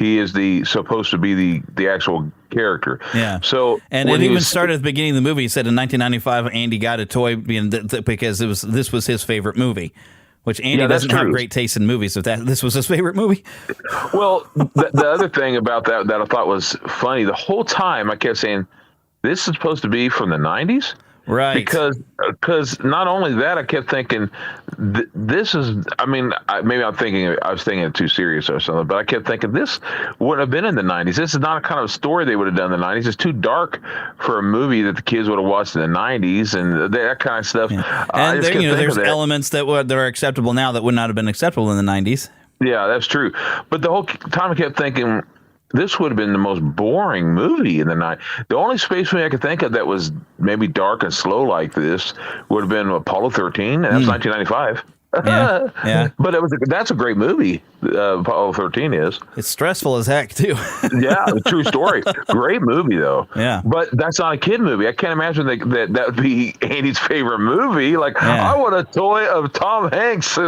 Speaker 8: He is supposed to be the actual character.
Speaker 7: Yeah.
Speaker 8: So
Speaker 7: and it even started at the beginning of the movie. He said in 1995, Andy got a toy because this was his favorite movie. Which Andy doesn't have great taste in movies. If this was his favorite movie.
Speaker 8: Well, the other thing about that I thought was funny, the whole time I kept saying, this is supposed to be from the 90s?
Speaker 7: Right.
Speaker 8: Because not only that, I kept thinking, this is, I mean, maybe I was thinking it too serious or something, but I kept thinking this wouldn't have been in the 90s. This is not a kind of story they would have done in the 90s. It's too dark for a movie that the kids would have watched in the 90s and that kind of stuff.
Speaker 7: Yeah. And there's elements that are acceptable now that would not have been acceptable in the 90s.
Speaker 8: Yeah, that's true. But the whole time I kept thinking, this would have been the most boring movie in the night. The only space movie I could think of that was maybe dark and slow like this would have been Apollo 13, and that's 1995.
Speaker 7: Yeah.
Speaker 8: But that's a great movie. Apollo 13 is.
Speaker 7: It's stressful as heck too.
Speaker 8: Yeah, true story. Great movie though.
Speaker 7: Yeah.
Speaker 8: But that's not a kid movie. I can't imagine that would be Andy's favorite movie. Like I want a toy of Tom Hanks.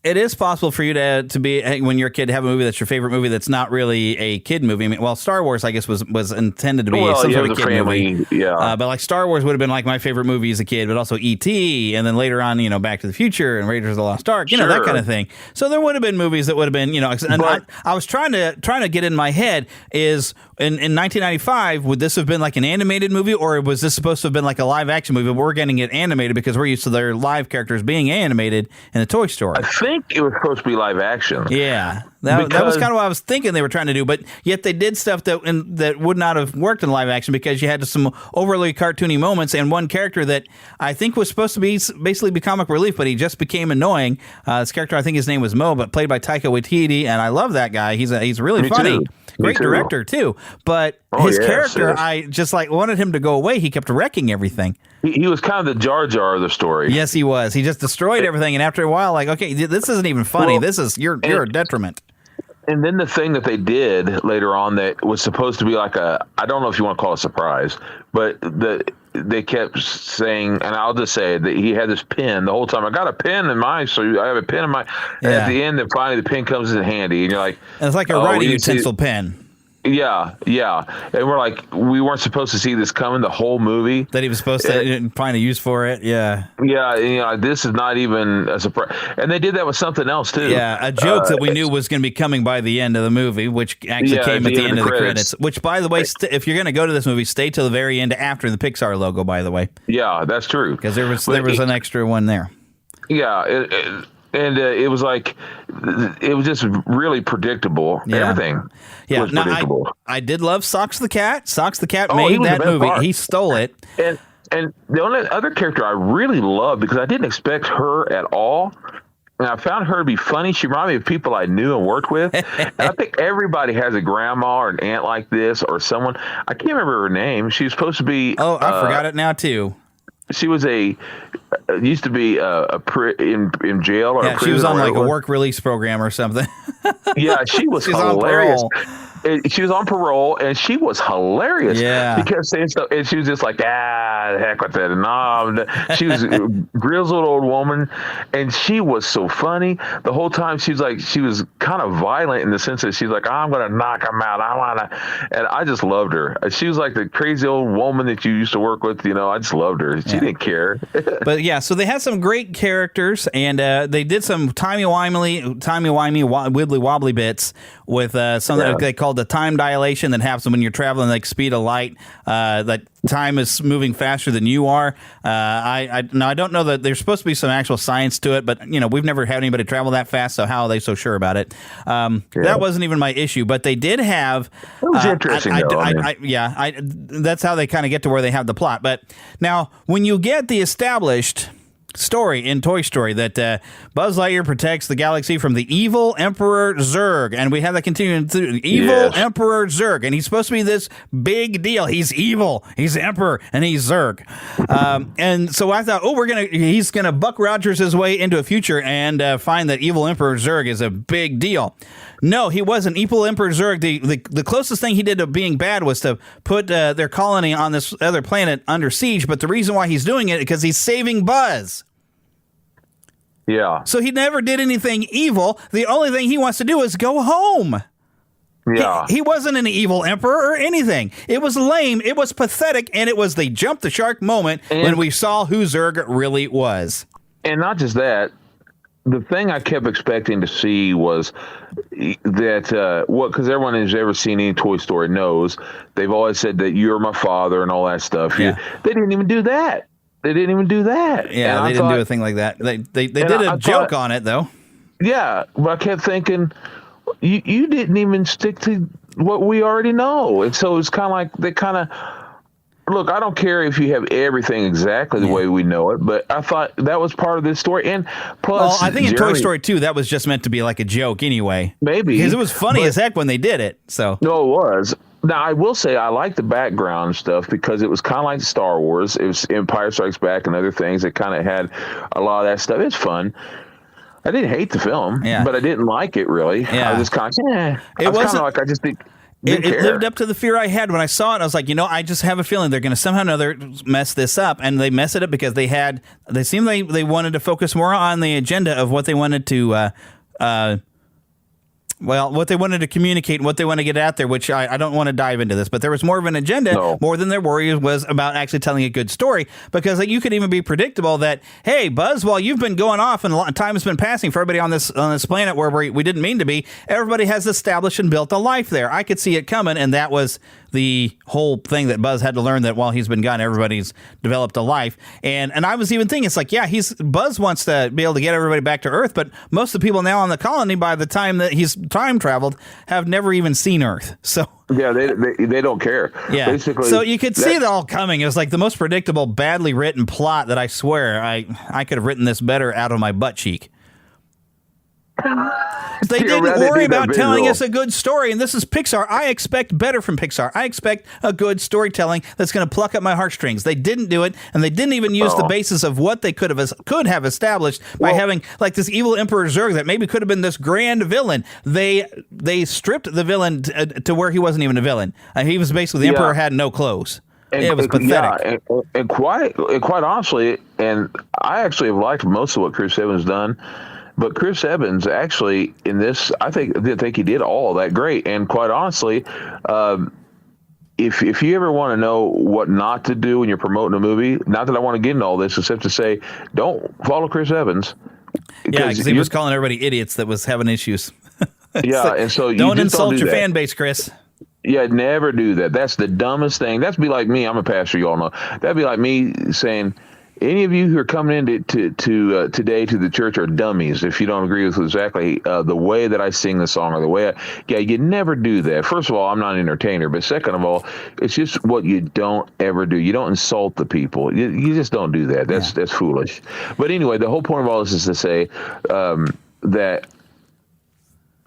Speaker 7: It is possible for you to be when you're a kid to have a movie that's your favorite movie that's not really a kid movie. I mean, well, Star Wars I guess was intended to be some sort of kid movie.
Speaker 8: Yeah.
Speaker 7: But like Star Wars would have been like my favorite movie as a kid, but also E.T. and then later on, Back to the Future and Raiders of the Lost Ark, that kind of thing. So there would have been movies that would have been, and I was trying to get in my head is in 1995, would this have been like an animated movie or was this supposed to have been like a live action movie? But we're getting it animated because we're used to their live characters being animated in the Toy Story.
Speaker 8: I think it was supposed to be live action.
Speaker 7: Yeah. That was kind of what I was thinking they were trying to do, but yet they did stuff that would not have worked in live action because you had some overly cartoony moments and one character that I think was supposed to be basically be comic relief, but he just became annoying. This character, I think his name was Mo, but played by Taika Waititi, and I love that guy. He's really funny.
Speaker 8: Too.
Speaker 7: Great director too, but his character, I just wanted him to go away. He kept wrecking everything.
Speaker 8: He was kind of the Jar Jar of the story.
Speaker 7: Yes, he was. He just destroyed everything, and after a while, okay, this isn't even funny. You're a detriment.
Speaker 8: And then the thing that they did later on that was supposed to be like I don't know if you want to call it a surprise, but they kept saying, and I'll just say that he had this pen the whole time. I got a pen in my, so I have a pen in my. Yeah. And at the end, then finally the pen comes in handy, and you're like,
Speaker 7: and it's like a writing utensil pen.
Speaker 8: Yeah, and we're like, we weren't supposed to see this coming the whole movie.
Speaker 7: That he was supposed to find a use for it. Yeah,
Speaker 8: this is not even a surprise. And they did that with something else too.
Speaker 7: Yeah, a joke that we knew was going to be coming by the end of the movie, which actually came at the end of the credits. Which, by the way, if you're going to go to this movie, stay till the very end after the Pixar logo. By the way,
Speaker 8: yeah, that's true
Speaker 7: because there was an extra one there.
Speaker 8: Yeah. And it was like, it was just really predictable.
Speaker 7: Yeah.
Speaker 8: Everything was predictable.
Speaker 7: I did love Socks the Cat. Socks the Cat made that movie. Part. He stole it.
Speaker 8: And the only other character I really loved, because I didn't expect her at all, and I found her to be funny. She reminded me of people I knew and worked with. And I think everybody has a grandma or an aunt like this or someone. I can't remember her name. She was supposed to be...
Speaker 7: Oh, I forgot it now, too.
Speaker 8: She was used to be in jail or
Speaker 7: prison. She was on like a work release program or something.
Speaker 8: Yeah, she was hilarious. She was on parole, and she was hilarious.
Speaker 7: Yeah,
Speaker 8: she kept saying stuff, and she was just like, the heck with that. And she was a grizzled old woman, and she was so funny the whole time. She was kind of violent in the sense that she's like, I'm gonna knock him out. And I just loved her. She was like the crazy old woman that you used to work with. I just loved her. She didn't care.
Speaker 7: But yeah, so they had some great characters, and they did some timey-wimey, wibbly-wobbly bits with something they called the time dilation that happens when you're traveling like speed of light. That time is moving faster than you are. I don't know that there's supposed to be some actual science to it, but we've never had anybody travel that fast, so how are they so sure about it? That wasn't even my issue, but they did have.
Speaker 8: It was interesting,
Speaker 7: that's how they kind of get to where they have the plot. But now, when you get the established story in Toy Story that Buzz Lightyear protects the galaxy from the evil Emperor Zurg, and we have that continuing through evil Emperor Zurg, and he's supposed to be this big deal. He's evil, he's the Emperor, and he's Zurg. And so I thought, he's gonna Buck Rogers his way into a future and find that evil Emperor Zurg is a big deal. No, he wasn't. Evil Emperor Zurg, the closest thing he did to being bad was to put their colony on this other planet under siege, but the reason why he's doing it is because he's saving Buzz.
Speaker 8: Yeah.
Speaker 7: So he never did anything evil. The only thing he wants to do is go home.
Speaker 8: Yeah.
Speaker 7: He wasn't an evil emperor or anything. It was lame. It was pathetic. And it was the jump the shark moment when we saw who Zurg really was.
Speaker 8: And not just that, the thing I kept expecting to see was that, because everyone who's ever seen any Toy Story knows, they've always said that you're my father and all that stuff.
Speaker 7: Yeah.
Speaker 8: They didn't even do that. Yeah, they didn't do
Speaker 7: a thing like that. They did a joke on it, though.
Speaker 8: Yeah, but I kept thinking, you didn't even stick to what we already know. And so it's kind of like they kind of, look, I don't care if you have everything exactly the way we know it, but I thought that was part of this story. And plus,
Speaker 7: I think in Toy Story 2, that was just meant to be like a joke anyway.
Speaker 8: Maybe.
Speaker 7: Because it was funny as heck when they did it. So
Speaker 8: no, it was. Now, I will say I like the background stuff because it was kind of like Star Wars. It was Empire Strikes Back and other things that kind of had a lot of that stuff. It's fun. I didn't hate the film, but I didn't like it really. Yeah. I was just kind of, I was kind of like, I just think.
Speaker 7: It lived up to the fear I had when I saw it. I was like, I just have a feeling they're going to somehow or another mess this up. And they mess it up because they wanted to focus more on the agenda of what they wanted to, what they wanted to communicate and what they want to get out there, which I don't want to dive into this, but there was more of an agenda, more than their worry was about actually telling a good story, because you could even be predictable that, hey, Buzz, while you've been going off and a lot of time has been passing for everybody on this planet where we didn't mean to be, everybody has established and built a life there. I could see it coming, and that was the whole thing that Buzz had to learn, that while he's been gone, everybody's developed a life. And I was even thinking, it's like, Buzz wants to be able to get everybody back to Earth, but most of the people now on the colony, by the time that he's time traveled, have never even seen Earth. So
Speaker 8: yeah, they don't care.
Speaker 7: Yeah.
Speaker 8: Basically,
Speaker 7: so you could see it all coming. It was like the most predictable, badly written plot that I swear I could have written this better out of my butt cheek. They didn't worry about telling us a good story, and this is Pixar. I expect better from Pixar. I expect a good storytelling that's going to pluck at my heartstrings. They didn't do it, and they didn't even use the basis of what they could have established by having like this evil Emperor Zurg that maybe could have been this grand villain. They stripped the villain to where he wasn't even a villain. He was basically the Emperor had no clothes. It was pathetic.
Speaker 8: Yeah, and quite honestly, and I actually have liked most of what Chris Evans done. But Chris Evans actually in this, I think he did all of that great. And quite honestly, if you ever want to know what not to do when you're promoting a movie, not that I want to get into all this, except to say, don't follow Chris Evans.
Speaker 7: Yeah, because he was calling everybody idiots that was having issues.
Speaker 8: And so
Speaker 7: don't insult your fan base, Chris.
Speaker 8: Yeah, never do that. That's the dumbest thing. That'd be like me. I'm a pastor, you all know. That'd be like me saying, any of you who are coming in today to the church are dummies if you don't agree with exactly the way that I sing the song or the way you never do that. First of all, I'm not an entertainer, but second of all, it's just what you don't ever do. You don't insult the people. You just don't do that. That's foolish. But anyway, the whole point of all this is to say that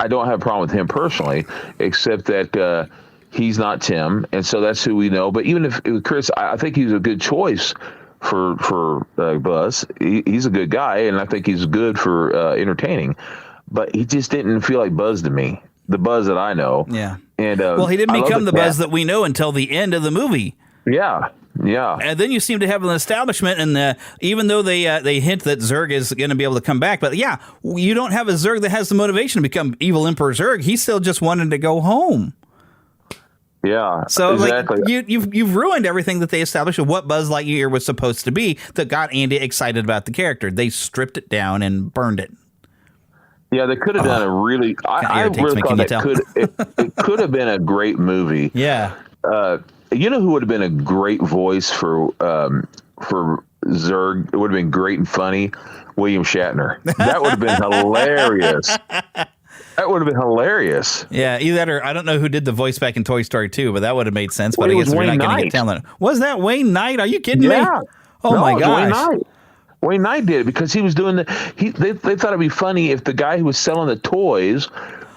Speaker 8: I don't have a problem with him personally, except that he's not Tim, and so that's who we know. But even if Chris, I think he's a good choice for Buzz. He's a good guy, and I think he's good for entertaining. But he just didn't feel like Buzz to me, the Buzz that I know.
Speaker 7: Yeah.
Speaker 8: And
Speaker 7: he didn't become the Buzz that we know until the end of the movie.
Speaker 8: Yeah. Yeah.
Speaker 7: And then you seem to have an establishment, and even though they hint that Zurg is going to be able to come back, but you don't have a Zurg that has the motivation to become evil Emperor Zurg. He still just wanted to go home.
Speaker 8: Yeah,
Speaker 7: so
Speaker 8: exactly.
Speaker 7: You've ruined everything that they established of what Buzz Lightyear was supposed to be that got Andy excited about the character. They stripped it down and burned it.
Speaker 8: Yeah, they could have done a really. I really thought it could have been a great movie.
Speaker 7: Yeah.
Speaker 8: You know who would have been a great voice for Zurg? It would have been great and funny. William Shatner. That would have been hilarious. That would have been hilarious.
Speaker 7: Yeah, either that or I don't know who did the voice back in Toy Story 2, but that would have made sense. But I guess we're not going to get talent. Was that Wayne Knight? Are you kidding me?
Speaker 8: Oh
Speaker 7: my gosh.
Speaker 8: Wayne Knight did it because he was doing they thought it'd be funny if the guy who was selling the toys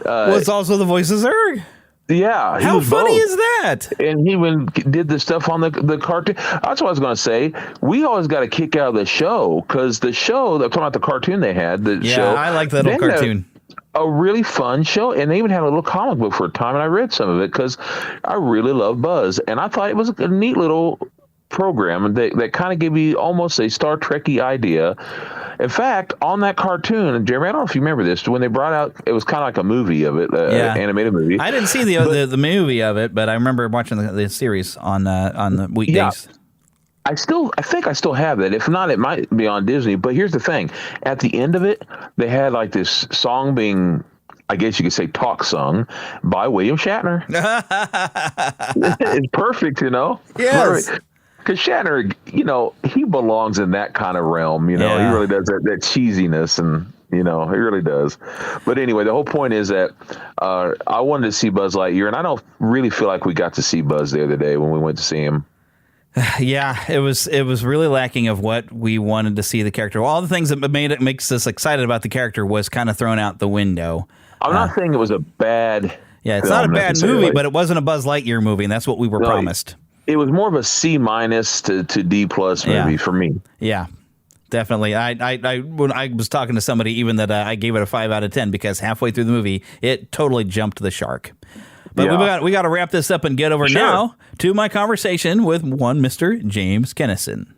Speaker 7: was also the voice of Zurg.
Speaker 8: Yeah.
Speaker 7: How funny is that?
Speaker 8: And he did the stuff on the cartoon. That's what I was going to say. We always got a kick out of the show because the show, I'm talking about the cartoon they had.
Speaker 7: I like that little cartoon.
Speaker 8: A really fun show. And they even had a little comic book for a time, and I read some of it because I really love Buzz. And I thought it was a neat little program that kind of gave you almost a Star Trek-y idea. In fact, on that cartoon, and Jeremy, I don't know if you remember this, when they brought out, it was kind of like a movie of it, animated movie.
Speaker 7: I didn't see the movie of it, but I remember watching the series on the weekdays.
Speaker 8: Yeah. I think I still have that. If not, it might be on Disney. But here's the thing: at the end of it, they had like this song being, I guess you could say, talk sung by William Shatner. It's perfect,
Speaker 7: Yes.
Speaker 8: Perfect. Because Shatner, he belongs in that kind of realm. He really does that cheesiness, and he really does. But anyway, the whole point is that I wanted to see Buzz Lightyear, and I don't really feel like we got to see Buzz the other day when we went to see him.
Speaker 7: Yeah, it was really lacking of what we wanted to see the character. All the things that makes us excited about the character was kind of thrown out the window.
Speaker 8: I'm not saying it was a bad.
Speaker 7: Yeah, it's not a bad movie, but it wasn't a Buzz Lightyear movie, and that's what we were promised.
Speaker 8: It was more of a C- to D+ movie for me.
Speaker 7: Yeah, definitely. When I was talking to somebody, even that I gave it a 5 out of 10 because halfway through the movie, it totally jumped the shark. But we got to wrap this up and get over now to my conversation with one Mr. James Kennison.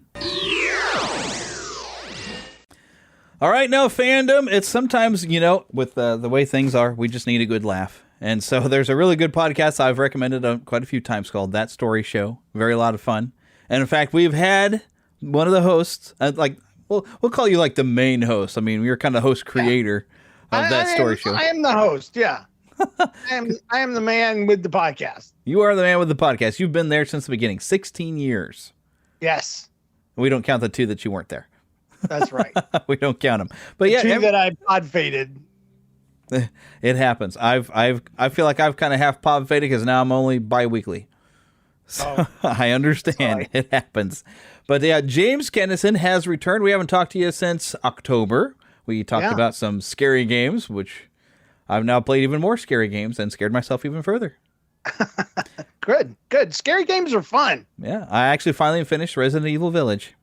Speaker 7: All right, now fandom. It's sometimes with the way things are, we just need a good laugh. And so there's a really good podcast I've recommended quite a few times called That Story Show. Very a lot of fun. And in fact, we've had one of the hosts, we'll call you like the main host. I mean, you're kind of host creator of That Story Show.
Speaker 1: I am the host, yeah. I am the man with the podcast.
Speaker 7: You are the man with the podcast. You've been there since the beginning, 16 years.
Speaker 1: Yes.
Speaker 7: We don't count the 2 that you weren't there.
Speaker 1: That's right.
Speaker 7: We don't count them. But yeah,
Speaker 1: 2 that I pod faded.
Speaker 7: It happens. I feel like I've kind of half pod faded because now I'm only bi-weekly. So I understand. It happens. But yeah, James Kennison has returned. We haven't talked to you since October. We talked about some scary games, which I've now played even more scary games and scared myself even further.
Speaker 1: Good. Scary games are fun.
Speaker 7: Yeah, I actually finally finished Resident Evil Village.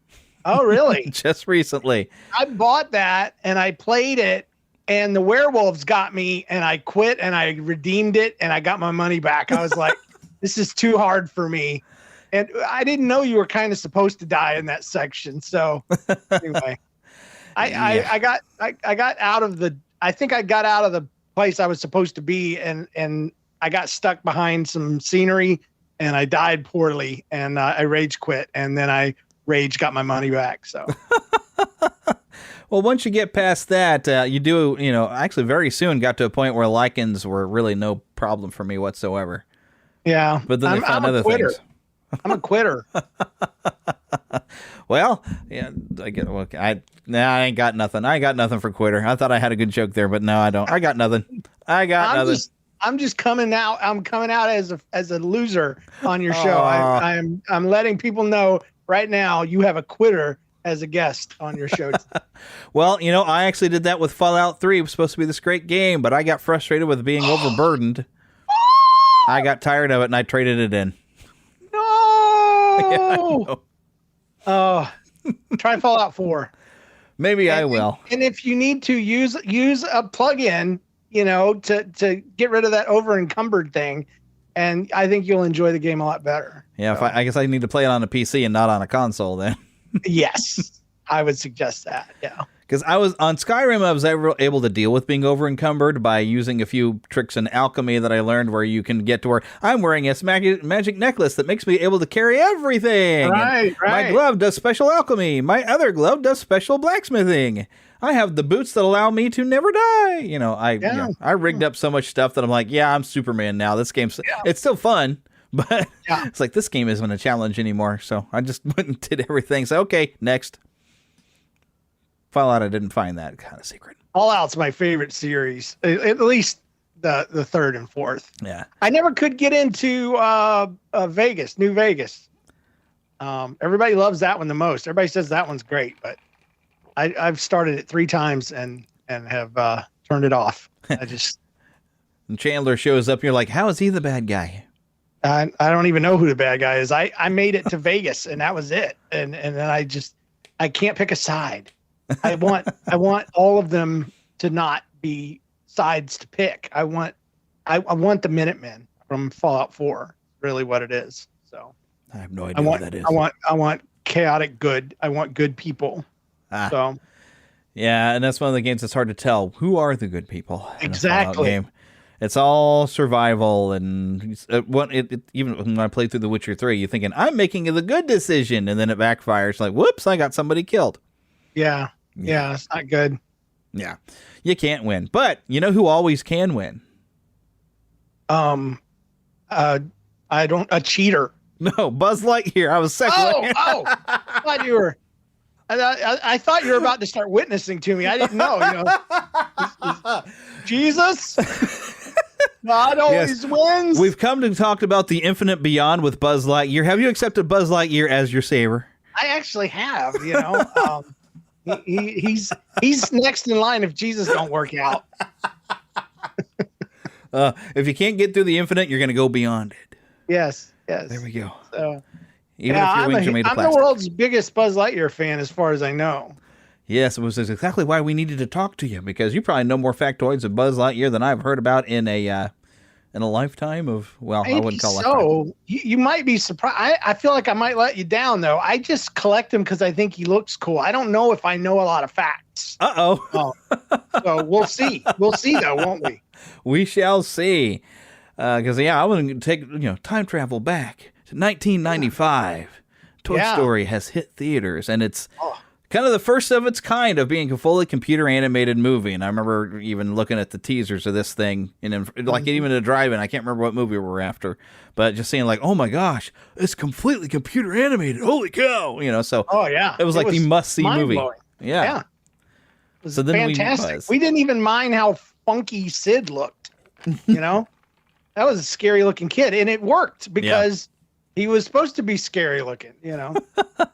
Speaker 1: Oh, really?
Speaker 7: Just recently.
Speaker 1: I bought that and I played it, and the werewolves got me, and I quit and I redeemed it and I got my money back. I was like, this is too hard for me. And I didn't know you were kind of supposed to die in that section. So anyway, I got out of the, I think I got out of the place I was supposed to be, and I got stuck behind some scenery and I died poorly, and I rage quit, and then I got my money back. So
Speaker 7: well, once you get past that, you do, actually very soon got to a point where lichens were really no problem for me whatsoever.
Speaker 1: Yeah.
Speaker 7: But then they found other things.
Speaker 1: I'm a quitter.
Speaker 7: Well, yeah, I ain't got nothing. I ain't got nothing for quitter. I thought I had a good joke there, but no, I don't. I got nothing.
Speaker 1: I'm just coming out. I'm coming out as a loser on your show. I'm letting people know right now you have a quitter as a guest on your show.
Speaker 7: Well, I actually did that with Fallout 3. It was supposed to be this great game, but I got frustrated with being overburdened. I got tired of it and I traded it in.
Speaker 1: No. Yeah, try Fallout 4.
Speaker 7: Maybe I will.
Speaker 1: And if you need to use a plug-in, to get rid of that over encumbered thing, and I think you'll enjoy the game a lot better.
Speaker 7: Yeah, so. I guess I need to play it on a PC and not on a console then.
Speaker 1: Yes, I would suggest that. Yeah.
Speaker 7: Because I was on Skyrim, I was able to deal with being over encumbered by using a few tricks in alchemy that I learned, where you can get to where I'm wearing a magic necklace that makes me able to carry everything.
Speaker 1: Right.
Speaker 7: My glove does special alchemy. My other glove does special blacksmithing. I have the boots that allow me to never die. I rigged up so much stuff that I'm like, I'm Superman now. This game's it's still fun, but it's like this game isn't a challenge anymore. So I just went and did everything. So okay, next. Fallout, I didn't find that kind of secret. Fallout's
Speaker 1: my favorite series, at least the third and fourth.
Speaker 7: Yeah,
Speaker 1: I never could get into New Vegas. Everybody loves that one the most. Everybody says that one's great, but I've started it 3 times and have turned it off.
Speaker 7: And Chandler shows up. You're like, how is he the bad guy?
Speaker 1: I don't even know who the bad guy is. I made it to Vegas and that was it. And then I can't pick a side. I want all of them to not be sides to pick. I want the Minutemen from Fallout 4. Really what it is. So
Speaker 7: I have no idea what that is.
Speaker 1: I want chaotic good. I want good people. So
Speaker 7: yeah, and that's one of the games that's hard to tell. Who are the good people in a Fallout
Speaker 1: exactly.
Speaker 7: game? It's all survival, and even when I played through The Witcher 3, you're thinking, I'm making the good decision, and then it backfires. Like, whoops, I got somebody killed.
Speaker 1: Yeah, it's not good.
Speaker 7: Yeah, you can't win. But you know who always can win?
Speaker 1: A cheater.
Speaker 7: No, Buzz Lightyear. I was second.
Speaker 1: I thought you were. I thought you were about to start witnessing to me. I didn't know. Jesus. God always wins.
Speaker 7: We've come to talk about the infinite beyond with Buzz Lightyear. Have you accepted Buzz Lightyear as your savior?
Speaker 1: I actually have. He's next in line if Jesus don't work out.
Speaker 7: If you can't get through the infinite, you're going to go beyond it.
Speaker 1: Yes.
Speaker 7: There we go.
Speaker 1: So,
Speaker 7: Even if your wings are made of plastic.
Speaker 1: I'm the world's biggest Buzz Lightyear fan, as far as I know.
Speaker 7: Yes, it was exactly why we needed to talk to you, because you probably know more factoids of Buzz Lightyear than I've heard about in a lifetime of, well,
Speaker 1: Maybe
Speaker 7: I wouldn't call it.
Speaker 1: So you might be surprised. I feel like I might let you down, though. I just collect him because I think he looks cool. I don't know if I know a lot of facts.
Speaker 7: Uh-oh.
Speaker 1: So we'll see. We'll see, though, won't we?
Speaker 7: We shall see. Because, I want to take, time travel back to 1995. Toy Story has hit theaters, and it's kind of the first of its kind of being a fully computer animated movie. And I remember even looking at the teasers of this thing, and even a drive-in. I can't remember what movie we were after, but just saying like, oh my gosh, it's completely computer animated. Holy cow! So it was like the must-see movie. Yeah.
Speaker 1: It was fantastic. We didn't even mind how funky Sid looked. That was a scary looking kid, and it worked because he was supposed to be scary looking,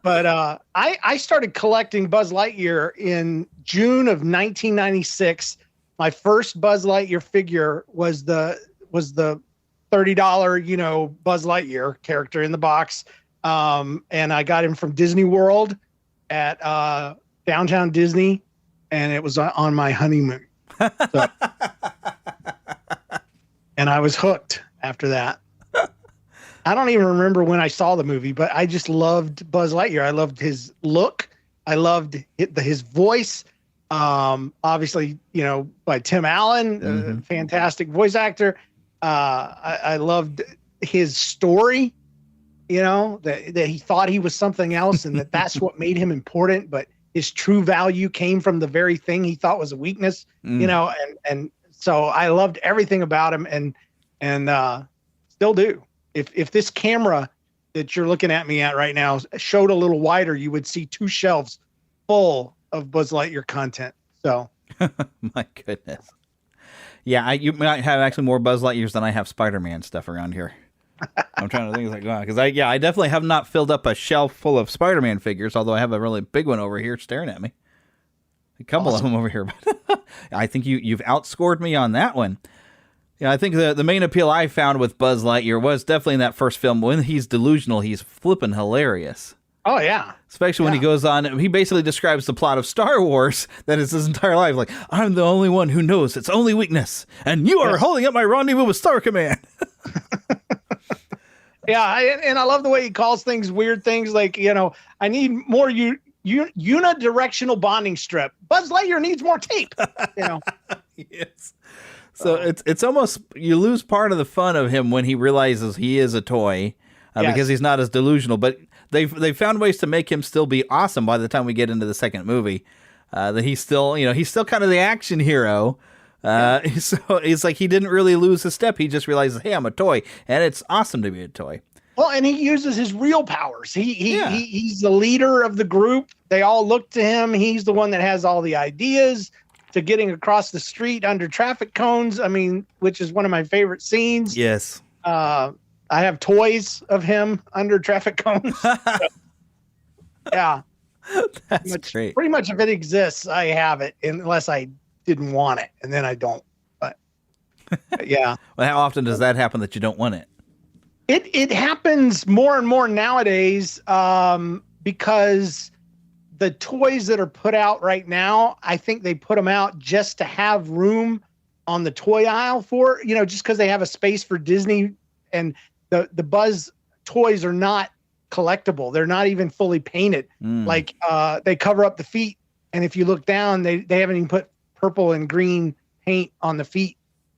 Speaker 1: But I started collecting Buzz Lightyear in June of 1996. My first Buzz Lightyear figure was the $30, Buzz Lightyear character in the box, and I got him from Disney World at Downtown Disney, and it was on my honeymoon. So, and I was hooked after that. I don't even remember when I saw the movie, but I just loved Buzz Lightyear. I loved his look. I loved his voice. Obviously, by Tim Allen, fantastic voice actor. I loved his story, that he thought he was something else and that's what made him important. But his true value came from the very thing he thought was a weakness, and so I loved everything about him and still do. If this camera that you're looking at me at right now showed a little wider, you would see 2 shelves full of Buzz Lightyear content. So,
Speaker 7: my goodness. Yeah, you might have actually more Buzz Lightyears than I have Spider-Man stuff around here. I'm trying to think because I definitely have not filled up a shelf full of Spider-Man figures, although I have a really big one over here staring at me. A couple of them over here, but I think you've outscored me on that one. Yeah, I think the main appeal I found with Buzz Lightyear was definitely in that first film. When he's delusional, he's flipping hilarious.
Speaker 1: Oh, yeah.
Speaker 7: Especially when he goes on, he basically describes the plot of Star Wars that is his entire life. Like, I'm the only one who knows its only weakness, and you are holding up my rendezvous with Star Command.
Speaker 1: And I love the way he calls things weird things like, I need more unidirectional bonding strip. Buzz Lightyear needs more tape.
Speaker 7: Yes. So it's almost, you lose part of the fun of him when he realizes he is a toy because he's not as delusional. But they found ways to make him still be awesome by the time we get into the second movie. That he's still, he's still kind of the action hero. So it's like he didn't really lose a step. He just realizes, hey, I'm a toy, and it's awesome to be a toy.
Speaker 1: Well, and he uses his real powers. He's the leader of the group. They all look to him. He's the one that has all the ideas to getting across the street under traffic cones. I mean, which is one of my favorite scenes.
Speaker 7: Yes.
Speaker 1: I have toys of him under traffic cones. Yeah.
Speaker 7: That's great.
Speaker 1: Pretty much if it exists, I have it, unless I didn't want it, and then I don't. But yeah.
Speaker 7: Well, how often does that happen that you don't want it?
Speaker 1: It happens more and more nowadays because the toys that are put out right now, I think they put them out just to have room on the toy aisle for, just because they have a space for Disney, and the Buzz toys are not collectible. They're not even fully painted. Like they cover up the feet, and if you look down, they haven't even put purple and green paint on the feet.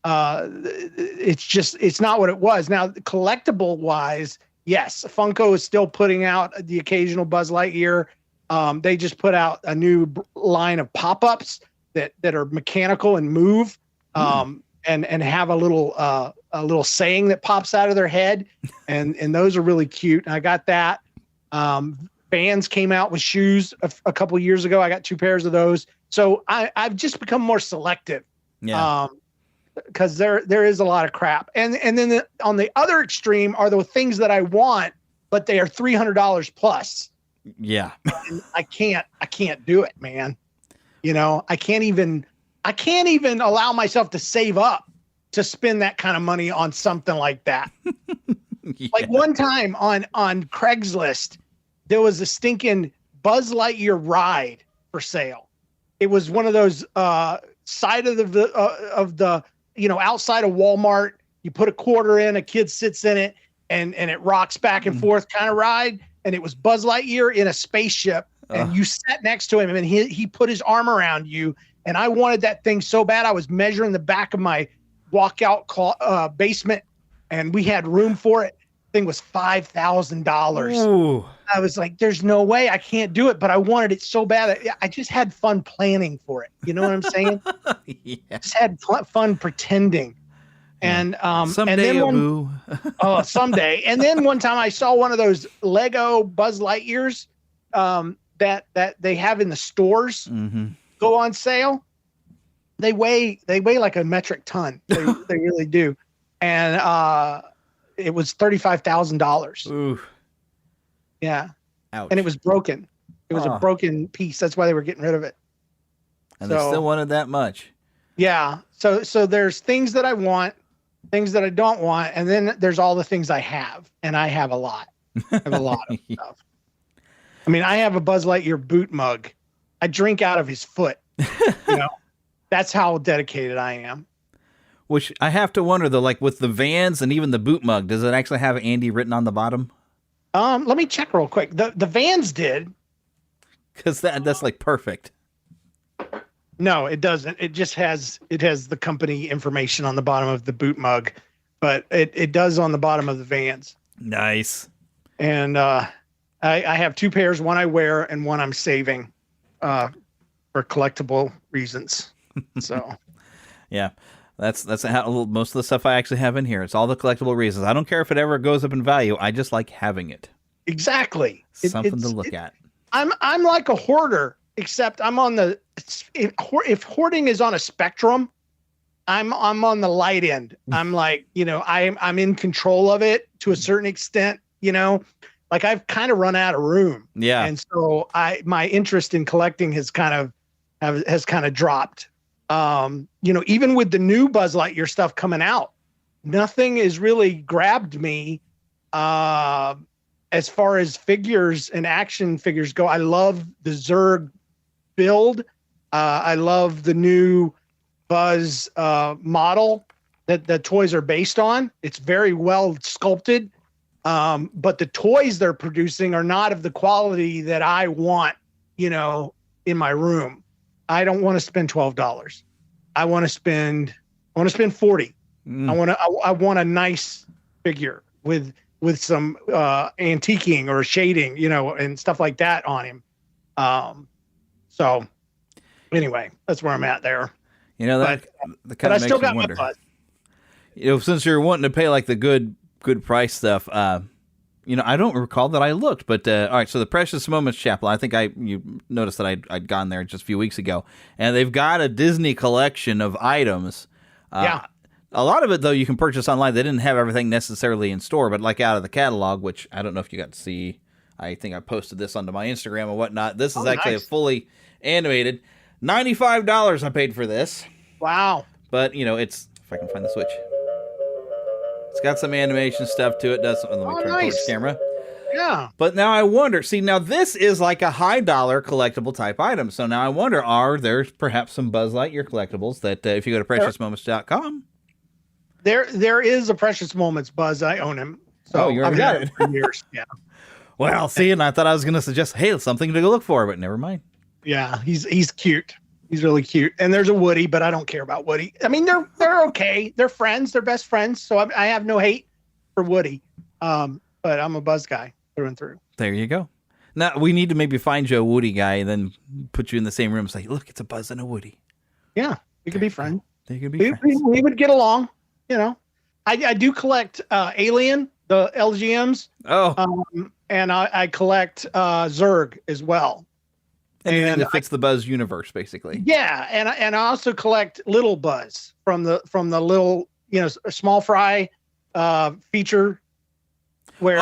Speaker 1: It's not what it was. Now, collectible wise, yes, Funko is still putting out the occasional Buzz Lightyear. They just put out a new line of pop-ups that are mechanical and move, and have a little saying that pops out of their head, and those are really cute. And I got that. Vans came out with shoes a couple years ago. I got 2 pairs of those. So I've just become more selective.
Speaker 7: Yeah.
Speaker 1: Because there is a lot of crap, and then on the other extreme are the things that I want, but they are $300 plus.
Speaker 7: Yeah.
Speaker 1: And I can't do it, man. I can't even allow myself to save up to spend that kind of money on something like that. Yeah. Like one time on Craigslist, there was a stinking Buzz Lightyear ride for sale. It was one of those side of the outside of Walmart. You put a quarter in, a kid sits in it, and it rocks back and forth kind of ride. And it was Buzz Lightyear in a spaceship, and you sat next to him, and he put his arm around you. And I wanted that thing so bad. I was measuring the back of my walkout basement, and we had room for it. Thing was $5,000. I was like, "There's no way, I can't do it." But I wanted it so bad. I just had fun planning for it. You know what I'm saying?
Speaker 7: Yeah.
Speaker 1: Just had fun pretending. And
Speaker 7: someday,
Speaker 1: someday. And then one time I saw one of those Lego Buzz Lightyears that they have in the stores go on sale. They weigh like a metric ton. They really do. And it was $35,000.
Speaker 7: Ooh.
Speaker 1: Yeah.
Speaker 7: Ouch.
Speaker 1: And it was broken. It was a broken piece. That's why they were getting rid of it.
Speaker 7: And they still wanted that much.
Speaker 1: Yeah. So there's things that I want, things that I don't want, and then there's all the things I have, and I have a lot. I have a lot of stuff. I mean, I have a Buzz Lightyear boot mug. I drink out of his foot. That's how dedicated I am.
Speaker 7: Which I have to wonder though, like with the Vans and even the boot mug, does it actually have Andy written on the bottom?
Speaker 1: Let me check real quick. The Vans did.
Speaker 7: Because that's like perfect.
Speaker 1: No, it doesn't. It just has the company information on the bottom of the boot mug, but it does on the bottom of the Vans.
Speaker 7: Nice.
Speaker 1: And I have 2 pairs, one I wear and one I'm saving for collectible reasons. So
Speaker 7: yeah. That's how most of the stuff I actually have in here. It's all the collectible reasons. I don't care if it ever goes up in value. I just like having it.
Speaker 1: Exactly.
Speaker 7: Something to look at.
Speaker 1: I'm like a hoarder, except I'm on the if hoarding is on a spectrum, I'm on the light end. I'm like, I'm in control of it to a certain extent, like I've kind of run out of room.
Speaker 7: Yeah.
Speaker 1: And so my interest in collecting has kind of dropped. Even with the new Buzz Lightyear stuff coming out, nothing has really grabbed me as far as figures and action figures go. I love the Zurg build. I love the new Buzz model that the toys are based on. It's very well sculpted, but the toys they're producing are not of the quality that I want, in my room. I don't want to spend $12. I want to spend $40. I want a nice figure with some antiquing or shading, and stuff like that on him. So anyway, that's where I'm at there.
Speaker 7: That kind of makes you wonder. My Buzz. Since you're wanting to pay like the good price stuff, I don't recall that I looked, but all right. So the Precious Moments Chapel, I think you noticed that I'd gone there just a few weeks ago, and they've got a Disney collection of items.
Speaker 1: Yeah.
Speaker 7: A lot of it though you can purchase online. They didn't have everything necessarily in store, but like out of the catalog, which I don't know if you got to see I think I posted this onto my Instagram and whatnot. This is actually
Speaker 1: nice.
Speaker 7: a fully animated. $95 I paid for this.
Speaker 1: Wow.
Speaker 7: But, it's, if I can find the switch. It's got some animation stuff to it. Let me turn towards the camera.
Speaker 1: Yeah.
Speaker 7: But now I wonder, now this is like a high dollar collectible type item. So now I wonder, are there perhaps some Buzz Lightyear collectibles that if you go to preciousmoments.com.
Speaker 1: There is a Precious Moments Buzz. I own him. So
Speaker 7: you already got it.
Speaker 1: For years. Yeah.
Speaker 7: Well, see, and I thought I was going to suggest, hey, something to go look for, but never mind.
Speaker 1: Yeah, he's cute. He's really cute. And there's a Woody, but I don't care about Woody. I mean, they're okay. They're friends. They're best friends. So I have no hate for Woody. But I'm a Buzz guy through and through.
Speaker 7: There you go. Now, we need to maybe find you a Woody guy and then put you in the same room and say, look, it's a Buzz and a Woody.
Speaker 1: Yeah, we could be friends.
Speaker 7: They could be friends.
Speaker 1: We would get along, I do collect Alien, the LGMs.
Speaker 7: Oh.
Speaker 1: And I collect Zurg as well.
Speaker 7: And it fits the Buzz universe, basically.
Speaker 1: Yeah, and I also collect Little Buzz from the little, small fry feature where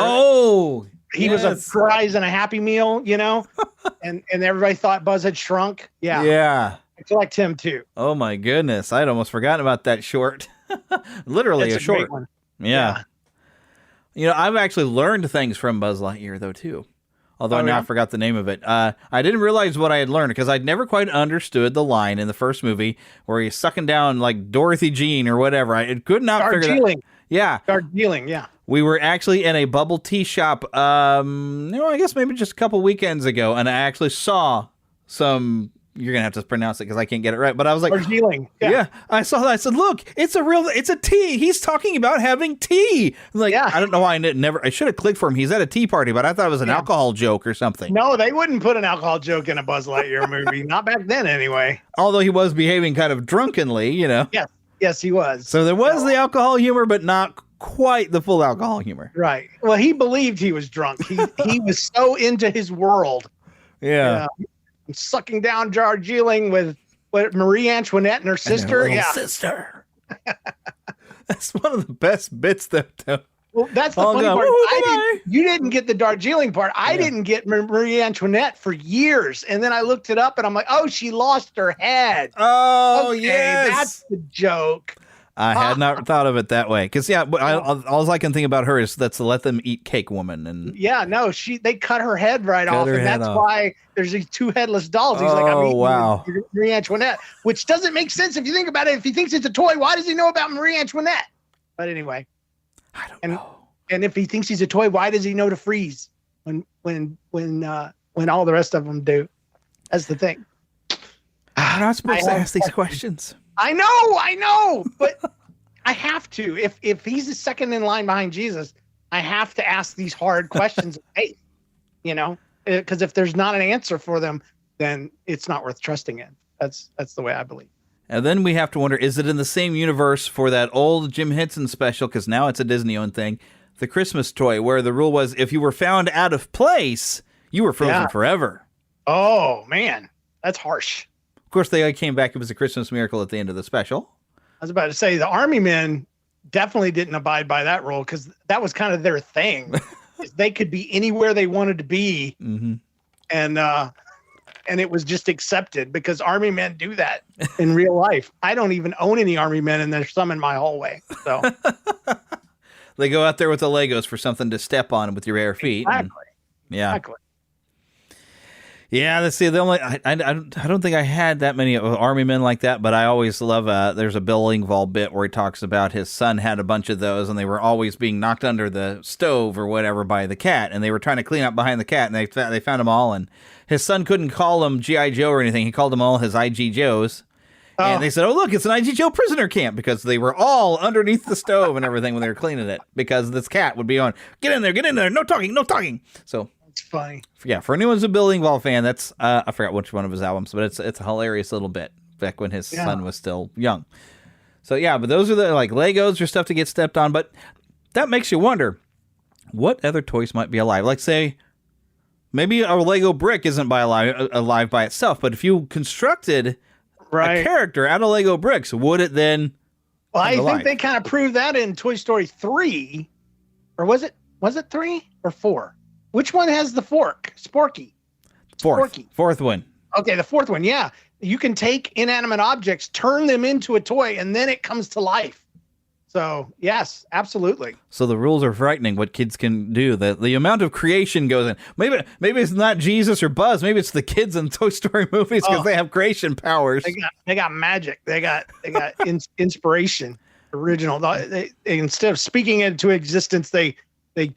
Speaker 1: he was a fries and a Happy Meal, and everybody thought Buzz had shrunk. Yeah.
Speaker 7: Yeah.
Speaker 1: I collect him too.
Speaker 7: Oh my goodness. I'd almost forgotten about that short. Literally
Speaker 1: That's
Speaker 7: a short
Speaker 1: great one.
Speaker 7: Yeah. I've actually learned things from Buzz Lightyear though too. Although now I forgot the name of it. I didn't realize what I had learned because I'd never quite understood the line in the first movie where he's sucking down like Dorothy Jean or whatever. I could not figure that out. Yeah.
Speaker 1: Darjeeling, yeah.
Speaker 7: We were actually in a bubble tea shop, I guess maybe just a couple weekends ago, and I actually saw some. You're gonna have to pronounce it because I can't get it right. But I was like,
Speaker 1: Darjeeling.
Speaker 7: Yeah, I saw that. I said, "Look, it's a tea. He's talking about having tea." I'm like, I don't know why I should have clicked for him. He's at a tea party, but I thought it was an alcohol joke or something.
Speaker 1: No, they wouldn't put an alcohol joke in a Buzz Lightyear movie. Not back then, anyway.
Speaker 7: Although he was behaving kind of drunkenly,
Speaker 1: Yes, he was.
Speaker 7: So there was the alcohol humor, but not quite the full alcohol humor.
Speaker 1: Right. Well, he believed he was drunk. He was so into his world.
Speaker 7: Yeah.
Speaker 1: Sucking down Darjeeling with Marie Antoinette and her sister.
Speaker 7: Sister. That's one of the best bits, though.
Speaker 1: Well, that's the funny part. You didn't get the Darjeeling part. I didn't get Marie Antoinette for years, and then I looked it up, and I'm like, oh, she lost her head.
Speaker 7: Oh,
Speaker 1: okay,
Speaker 7: yes,
Speaker 1: that's the joke.
Speaker 7: I had not thought of it that way because all I can think about her is that's the let them eat cake woman and
Speaker 1: they cut her head right off, and that's why there's these two headless dolls. He's like,
Speaker 7: wow,
Speaker 1: Marie Antoinette, which doesn't make sense if you think about it. If he thinks it's a toy, why does he know about Marie Antoinette? But anyway,
Speaker 7: I don't know.
Speaker 1: And if he thinks he's a toy, why does he know to freeze when all the rest of them do? That's the thing.
Speaker 7: I'm not supposed to ask these questions.
Speaker 1: I know, but I have to. If he's the second in line behind Jesus, I have to ask these hard questions of faith, because if there's not an answer for them, then it's not worth trusting in. That's the way I believe.
Speaker 7: And then we have to wonder, is it in the same universe for that old Jim Henson special, because now it's a Disney-owned thing, the Christmas toy, where the rule was if you were found out of place, you were frozen forever.
Speaker 1: Oh, man, that's harsh.
Speaker 7: Of course, they came back. It was a Christmas miracle at the end of the special.
Speaker 1: I was about to say the Army men definitely didn't abide by that rule because that was kind of their thing. They could be anywhere they wanted to be, and it was just accepted because Army men do that in real life. I don't even own any Army men, and there's some in my hallway. So
Speaker 7: they go out there with the Legos for something to step on with your bare feet.
Speaker 1: Exactly.
Speaker 7: Exactly. Yeah, let's see. I don't think I had that many Army men like that, but I always love. There's a Bill Engvall bit where he talks about his son had a bunch of those, and they were always being knocked under the stove or whatever by the cat, and they were trying to clean up behind the cat, and they found them all, and his son couldn't call them G.I. Joe or anything. He called them all his IG Joes. And they said, oh, look, it's an IG Joe prisoner camp because they were all underneath the stove and everything when they were cleaning it because this cat would be on, get in there, no talking. So
Speaker 1: it's funny.
Speaker 7: Yeah, for anyone who's a Bill Engvall fan, that's, I forgot which one of his albums, but it's a hilarious little bit back when his son was still young. So yeah, but those are the like Legos or stuff to get stepped on. But that makes you wonder, what other toys might be alive? Like say, maybe a Lego brick isn't alive by itself, but if you constructed a character out of Lego bricks, would it then?
Speaker 1: Well, I think they kind of proved that in Toy Story 3, or was it 3 or 4? Which one has the fork? Sporky.
Speaker 7: Fourth one.
Speaker 1: Okay, the fourth one. Yeah. You can take inanimate objects, turn them into a toy, and then it comes to life. So, yes, absolutely.
Speaker 7: So the rules are frightening what kids can do. The amount of creation goes in. Maybe it's not Jesus or Buzz. Maybe it's the kids in Toy Story movies because they have creation powers.
Speaker 1: They got magic. They got inspiration. Original. They instead of speaking it into existence, they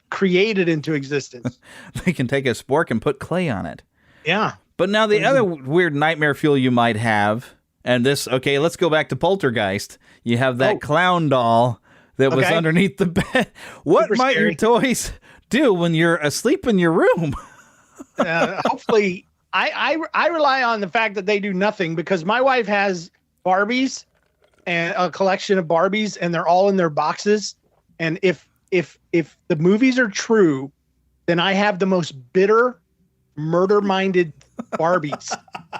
Speaker 1: create it into existence.
Speaker 7: They can take a spork and put clay on it.
Speaker 1: Yeah.
Speaker 7: But now the other weird nightmare fuel you might have, and this, okay, let's go back to Poltergeist. You have that clown doll that was underneath the bed. What
Speaker 1: Super
Speaker 7: might
Speaker 1: scary.
Speaker 7: your toys do when you're asleep in your room?
Speaker 1: Hopefully, I rely on the fact that they do nothing because my wife has Barbies and a collection of Barbies, and they're all in their boxes. And if the movies are true, then I have the most bitter, murder-minded Barbies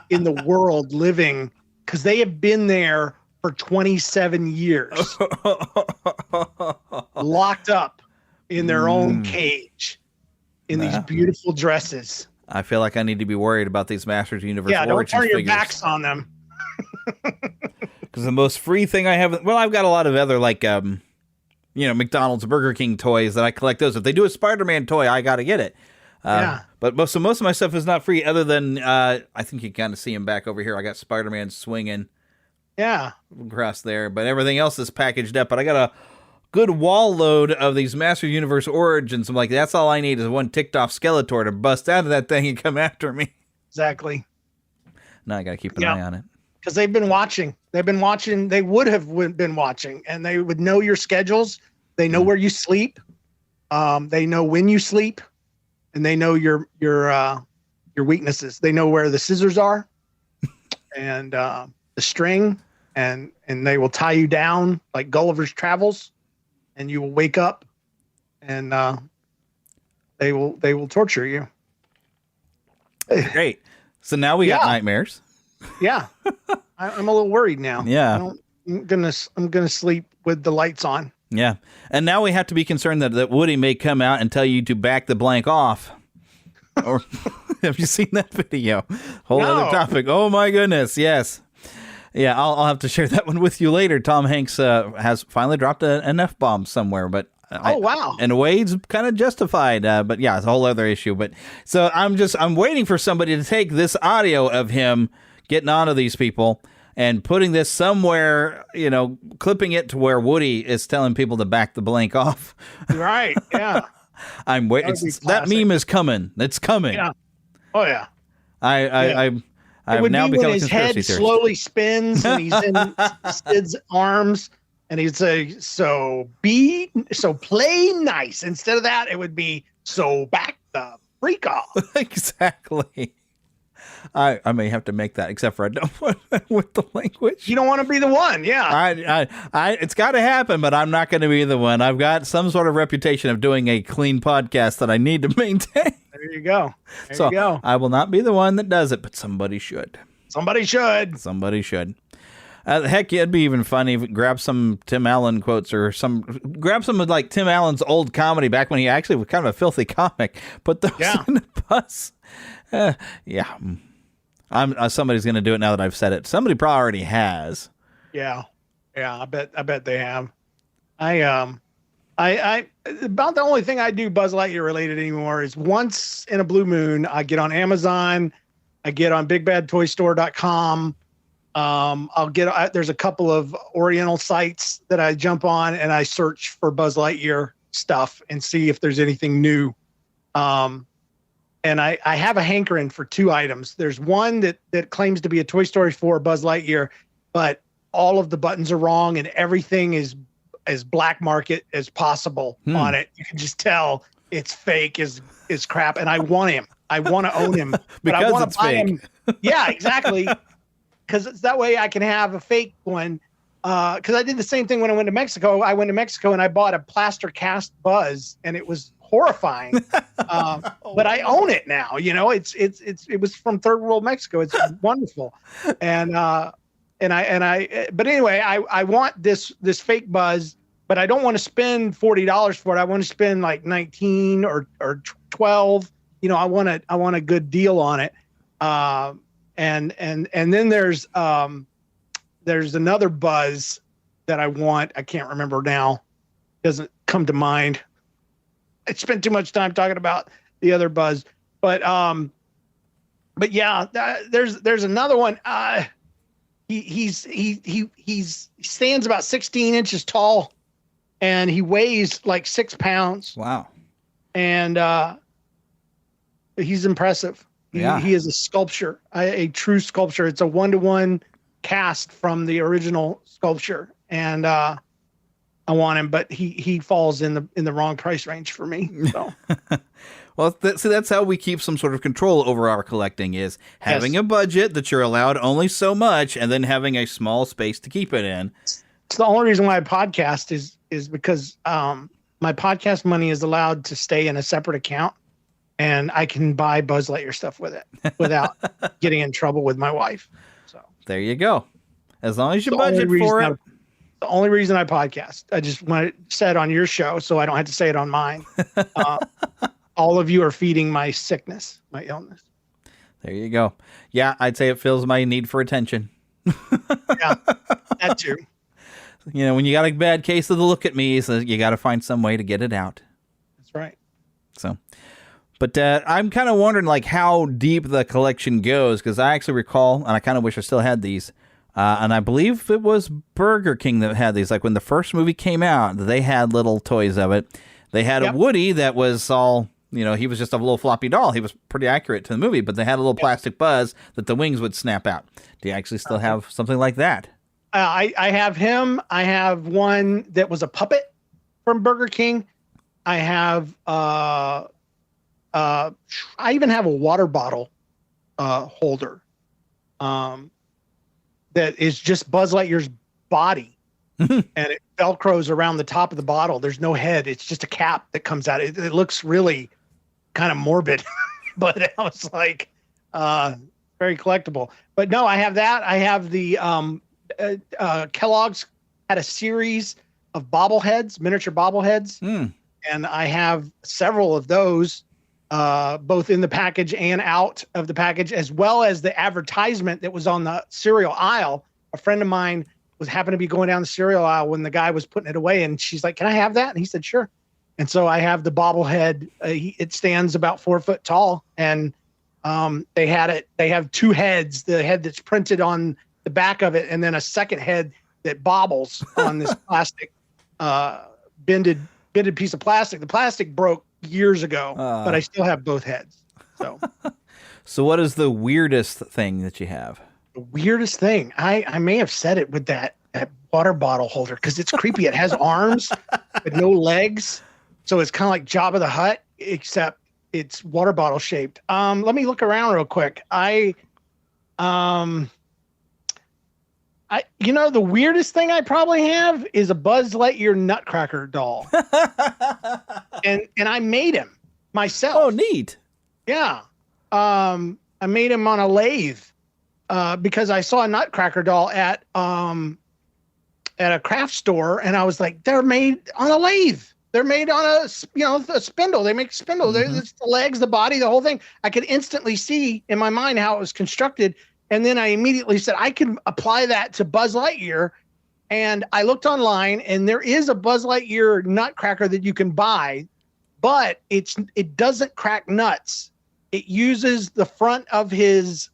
Speaker 1: in the world living because they have been there for 27 years, locked up in their own cage in these beautiful dresses.
Speaker 7: I feel like I need to be worried about these Masters Universe
Speaker 1: Yeah, don't
Speaker 7: Origins
Speaker 1: turn your
Speaker 7: figures.
Speaker 1: backs on them.
Speaker 7: Because the most free thing I have, well, I've got a lot of other like, McDonald's, Burger King toys that I collect those. If they do a Spider-Man toy, I got to get it. But most of my stuff is not free other than, I think you kind of see him back over here. I got Spider-Man swinging across there, but everything else is packaged up. But I got a good wall load of these Master Universe Origins. I'm like, that's all I need is one ticked off Skeletor to bust out of that thing and come after me.
Speaker 1: Exactly.
Speaker 7: Now I got to keep an eye on it.
Speaker 1: Because they've been watching. They would have been watching, and they would know your schedules. They know where you sleep. They know when you sleep, and they know your weaknesses. They know where the scissors are, and the string, and they will tie you down like Gulliver's Travels, and you will wake up, and they will torture you.
Speaker 7: Great. So now we got nightmares.
Speaker 1: Yeah, I'm a little worried now.
Speaker 7: Yeah,
Speaker 1: I'm gonna sleep with the lights on.
Speaker 7: Yeah, and now we have to be concerned that Woody may come out and tell you to back the blank off. Or have you seen that video? Whole other topic. Oh my goodness, yes. Yeah, I'll have to share that one with you later. Tom Hanks has finally dropped an F-bomb somewhere, but
Speaker 1: wow.
Speaker 7: In a way, it's kind of justified. But yeah, it's a whole other issue. But so I'm waiting for somebody to take this audio of him getting onto these people and putting this somewhere, clipping it to where Woody is telling people to back the blank off.
Speaker 1: Right. Yeah.
Speaker 7: I'm waiting. That meme is coming. It's coming.
Speaker 1: Yeah. Oh yeah.
Speaker 7: I've now become a conspiracy theorist.
Speaker 1: His head slowly spins and he's in Sid's arms and he'd say, so play nice. Instead of that, it would be, so back the freak off.
Speaker 7: Exactly. I may have to make that, except for I don't want with the language.
Speaker 1: You don't want to be the one, yeah.
Speaker 7: It's got to happen, but I'm not going to be the one. I've got some sort of reputation of doing a clean podcast that I need to maintain.
Speaker 1: There you go.
Speaker 7: You go. I will not be the one that does it, but somebody should.
Speaker 1: Somebody should.
Speaker 7: Heck, it'd be even funny if grab some Tim Allen quotes or grab some of like Tim Allen's old comedy back when he actually was kind of a filthy comic. Put those in the bus. Yeah. Somebody's going to do it now that I've said it. Somebody probably already has.
Speaker 1: Yeah. I bet they have. I about the only thing I do Buzz Lightyear related anymore is once in a blue moon, I get on Amazon, I get on bigbadtoystore.com. There's a couple of Oriental sites that I jump on and I search for Buzz Lightyear stuff and see if there's anything new. And I have a hankering for two items. There's one that claims to be a Toy Story 4 Buzz Lightyear, but all of the buttons are wrong and everything is as black market as possible on it. You can just tell it's fake as crap. And I want him. I want to own him. But I want to buy him. Yeah, exactly. Because it's that way I can have a fake one. Because I did the same thing when I went to Mexico. I went to Mexico and I bought a plaster cast Buzz, and it was horrifying. But I own it now. It was from third world Mexico. It's wonderful. But anyway, I want this fake Buzz, but I don't want to spend $40 for it. I want to spend like $19 or 12. I want a good deal on it. And then there's another Buzz that I want. I can't remember now. Doesn't come to mind. I spent too much time talking about the other Buzz, but yeah, there's another one. He stands about 16 inches tall, and he weighs like 6 pounds.
Speaker 7: Wow.
Speaker 1: And he's impressive.
Speaker 7: Yeah.
Speaker 1: He is a sculpture, a true sculpture. It's a 1-to-1 cast from the original sculpture, and I want him, but he falls in the wrong price range for me. So.
Speaker 7: Well, that's how we keep some sort of control over our collecting, is having a budget that you're allowed only so much, and then having a small space to keep it in.
Speaker 1: It's the only reason why I podcast is because my podcast money is allowed to stay in a separate account, and I can buy Buzz Lightyear stuff with it without getting in trouble with my wife. So
Speaker 7: there you go. As long as you budget for it.
Speaker 1: The only reason I podcast. I just want it said on your show so I don't have to say it on mine. All of you are feeding my sickness, my illness.
Speaker 7: There you go. Yeah, I'd say it fills my need for attention.
Speaker 1: Yeah, that too.
Speaker 7: When you got a bad case of the look at me, so you got to find some way to get it out.
Speaker 1: That's right.
Speaker 7: So, but I'm kind of wondering like how deep the collection goes, because I actually recall, and I kind of wish I still had these, and I believe it was Burger King that had these. Like when the first movie came out, they had little toys of it. They had a Woody that was all... he was just a little floppy doll. He was pretty accurate to the movie, but they had a little plastic Buzz that the wings would snap out. Do you actually still have something like that?
Speaker 1: I have him. I have one that was a puppet from Burger King. I have, I even have a water bottle holder that is just Buzz Lightyear's body. And it Velcros around the top of the bottle. There's no head. It's just a cap that comes out. It looks really kind of morbid, but I was like, very collectible. But no, I have that. I have the Kellogg's had a series of bobbleheads, miniature bobbleheads, and I have several of those, both in the package and out of the package, as well as the advertisement that was on the cereal aisle. A friend of mine happened to be going down the cereal aisle when the guy was putting it away, and she's like, "Can I have that?" And he said, "Sure." And so I have the bobblehead. It stands about 4 foot tall, and they had it. They have two heads: the head that's printed on the back of it, and then a second head that bobbles on this plastic, bended piece of plastic. The plastic broke years ago, but I still have both heads. So,
Speaker 7: so what is the weirdest thing that you have?
Speaker 1: The weirdest thing, I may have said it with that water bottle holder, because it's creepy. It has arms but no legs, so it's kind of like Jabba the Hutt, except it's water bottle shaped. Let me look around real quick. The weirdest thing I probably have is a Buzz Lightyear Nutcracker doll, and I made him myself.
Speaker 7: Oh, neat!
Speaker 1: Yeah, I made him on a lathe. Because I saw a Nutcracker doll at a craft store, and I was like, they're made on a lathe. They're made on a spindle. They make spindle.
Speaker 7: Mm-hmm.
Speaker 1: There's the legs, the body, the whole thing. I could instantly see in my mind how it was constructed. And then I immediately said, I can apply that to Buzz Lightyear. And I looked online, and there is a Buzz Lightyear Nutcracker that you can buy, but it doesn't crack nuts. It uses the front of his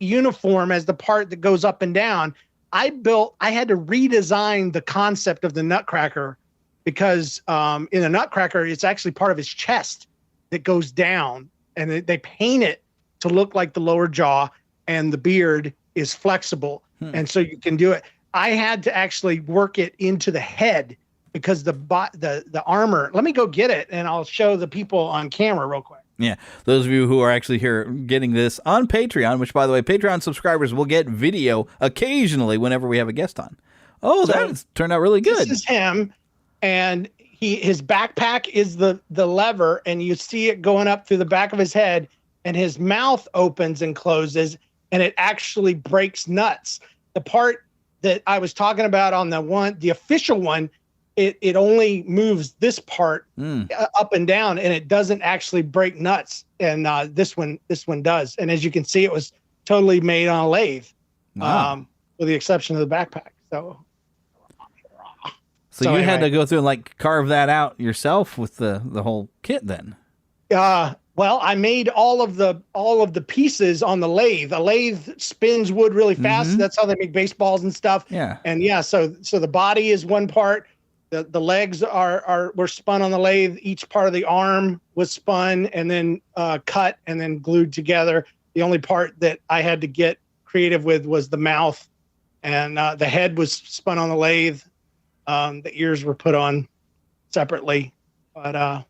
Speaker 1: uniform as the part that goes up and down. I had to redesign the concept of the Nutcracker, because in a Nutcracker, it's actually part of his chest that goes down, and they paint it to look like the lower jaw, and the beard is flexible. And so you can do it. I had to actually work it into the head, because the armor, let me go get it, and I'll show the people on camera real quick.
Speaker 7: Yeah, those of you who are actually here getting this on Patreon, which, by the way, Patreon subscribers will get video occasionally whenever we have a guest on. Oh, so that's turned out really good.
Speaker 1: This is him, and his backpack is the lever, and you see it going up through the back of his head, and his mouth opens and closes, and it actually breaks nuts. The part that I was talking about on the official one, it only moves this part up and down, and it doesn't actually break nuts. And this one does. And as you can see, it was totally made on a lathe, with the exception of the backpack. So
Speaker 7: you had to go through and like carve that out yourself with the whole kit then.
Speaker 1: Well, I made all of the pieces on the lathe. A lathe spins wood really fast. That's how they make baseballs and stuff.
Speaker 7: Yeah.
Speaker 1: And so the body is one part. The legs were spun on the lathe. Each part of the arm was spun and then cut and then glued together. The only part that I had to get creative with was the mouth, and the head was spun on the lathe. The ears were put on separately, but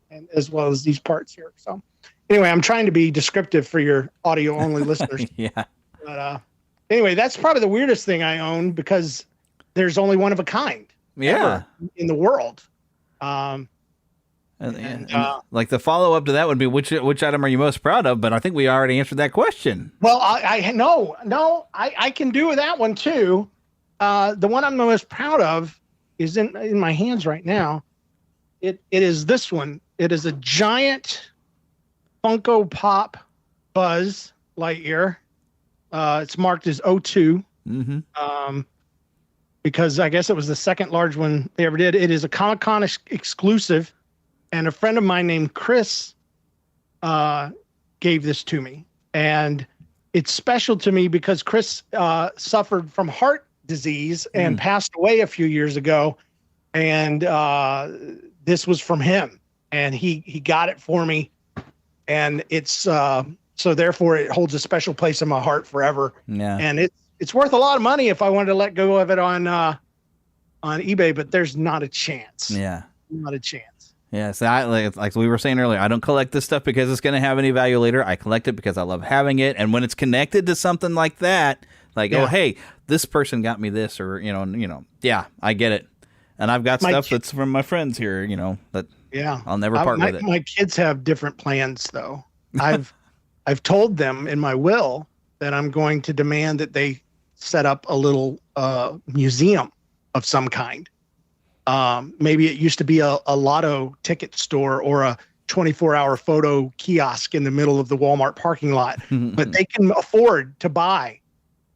Speaker 1: and as well as these parts here. So anyway, I'm trying to be descriptive for your audio only listeners.
Speaker 7: Yeah.
Speaker 1: But anyway, that's probably the weirdest thing I own because there's only one of a kind.
Speaker 7: Yeah.
Speaker 1: In the world.
Speaker 7: And like the follow up to that would be which item are you most proud of? But I think we already answered that question.
Speaker 1: Well, I can do that one too. The one I'm the most proud of is in my hands right now. It is this one. It is a giant Funko Pop Buzz Lightyear. It's marked as 02. Because I guess it was the second large one they ever did. It is a Comic-Con exclusive, and a friend of mine named Chris gave this to me. And it's special to me because Chris suffered from heart disease and passed away a few years ago. And this was from him. And he got it for me. And it's so therefore it holds a special place in my heart forever.
Speaker 7: Yeah.
Speaker 1: And it's worth a lot of money if I wanted to let go of it on eBay, but there's not a chance.
Speaker 7: Yeah.
Speaker 1: Not a chance.
Speaker 7: Yeah. So like we were saying earlier, I don't collect this stuff because it's going to have any value later. I collect it because I love having it. And when it's connected to something like that, like, oh, hey, this person got me this, or, yeah, I get it. And I've got stuff that's from my friends here, that I'll never part with it.
Speaker 1: My kids have different plans though. I've told them in my will that I'm going to demand that they set up a little museum of some kind. Maybe it used to be a lotto ticket store or a 24-hour photo kiosk in the middle of the Walmart parking lot, but they can afford to buy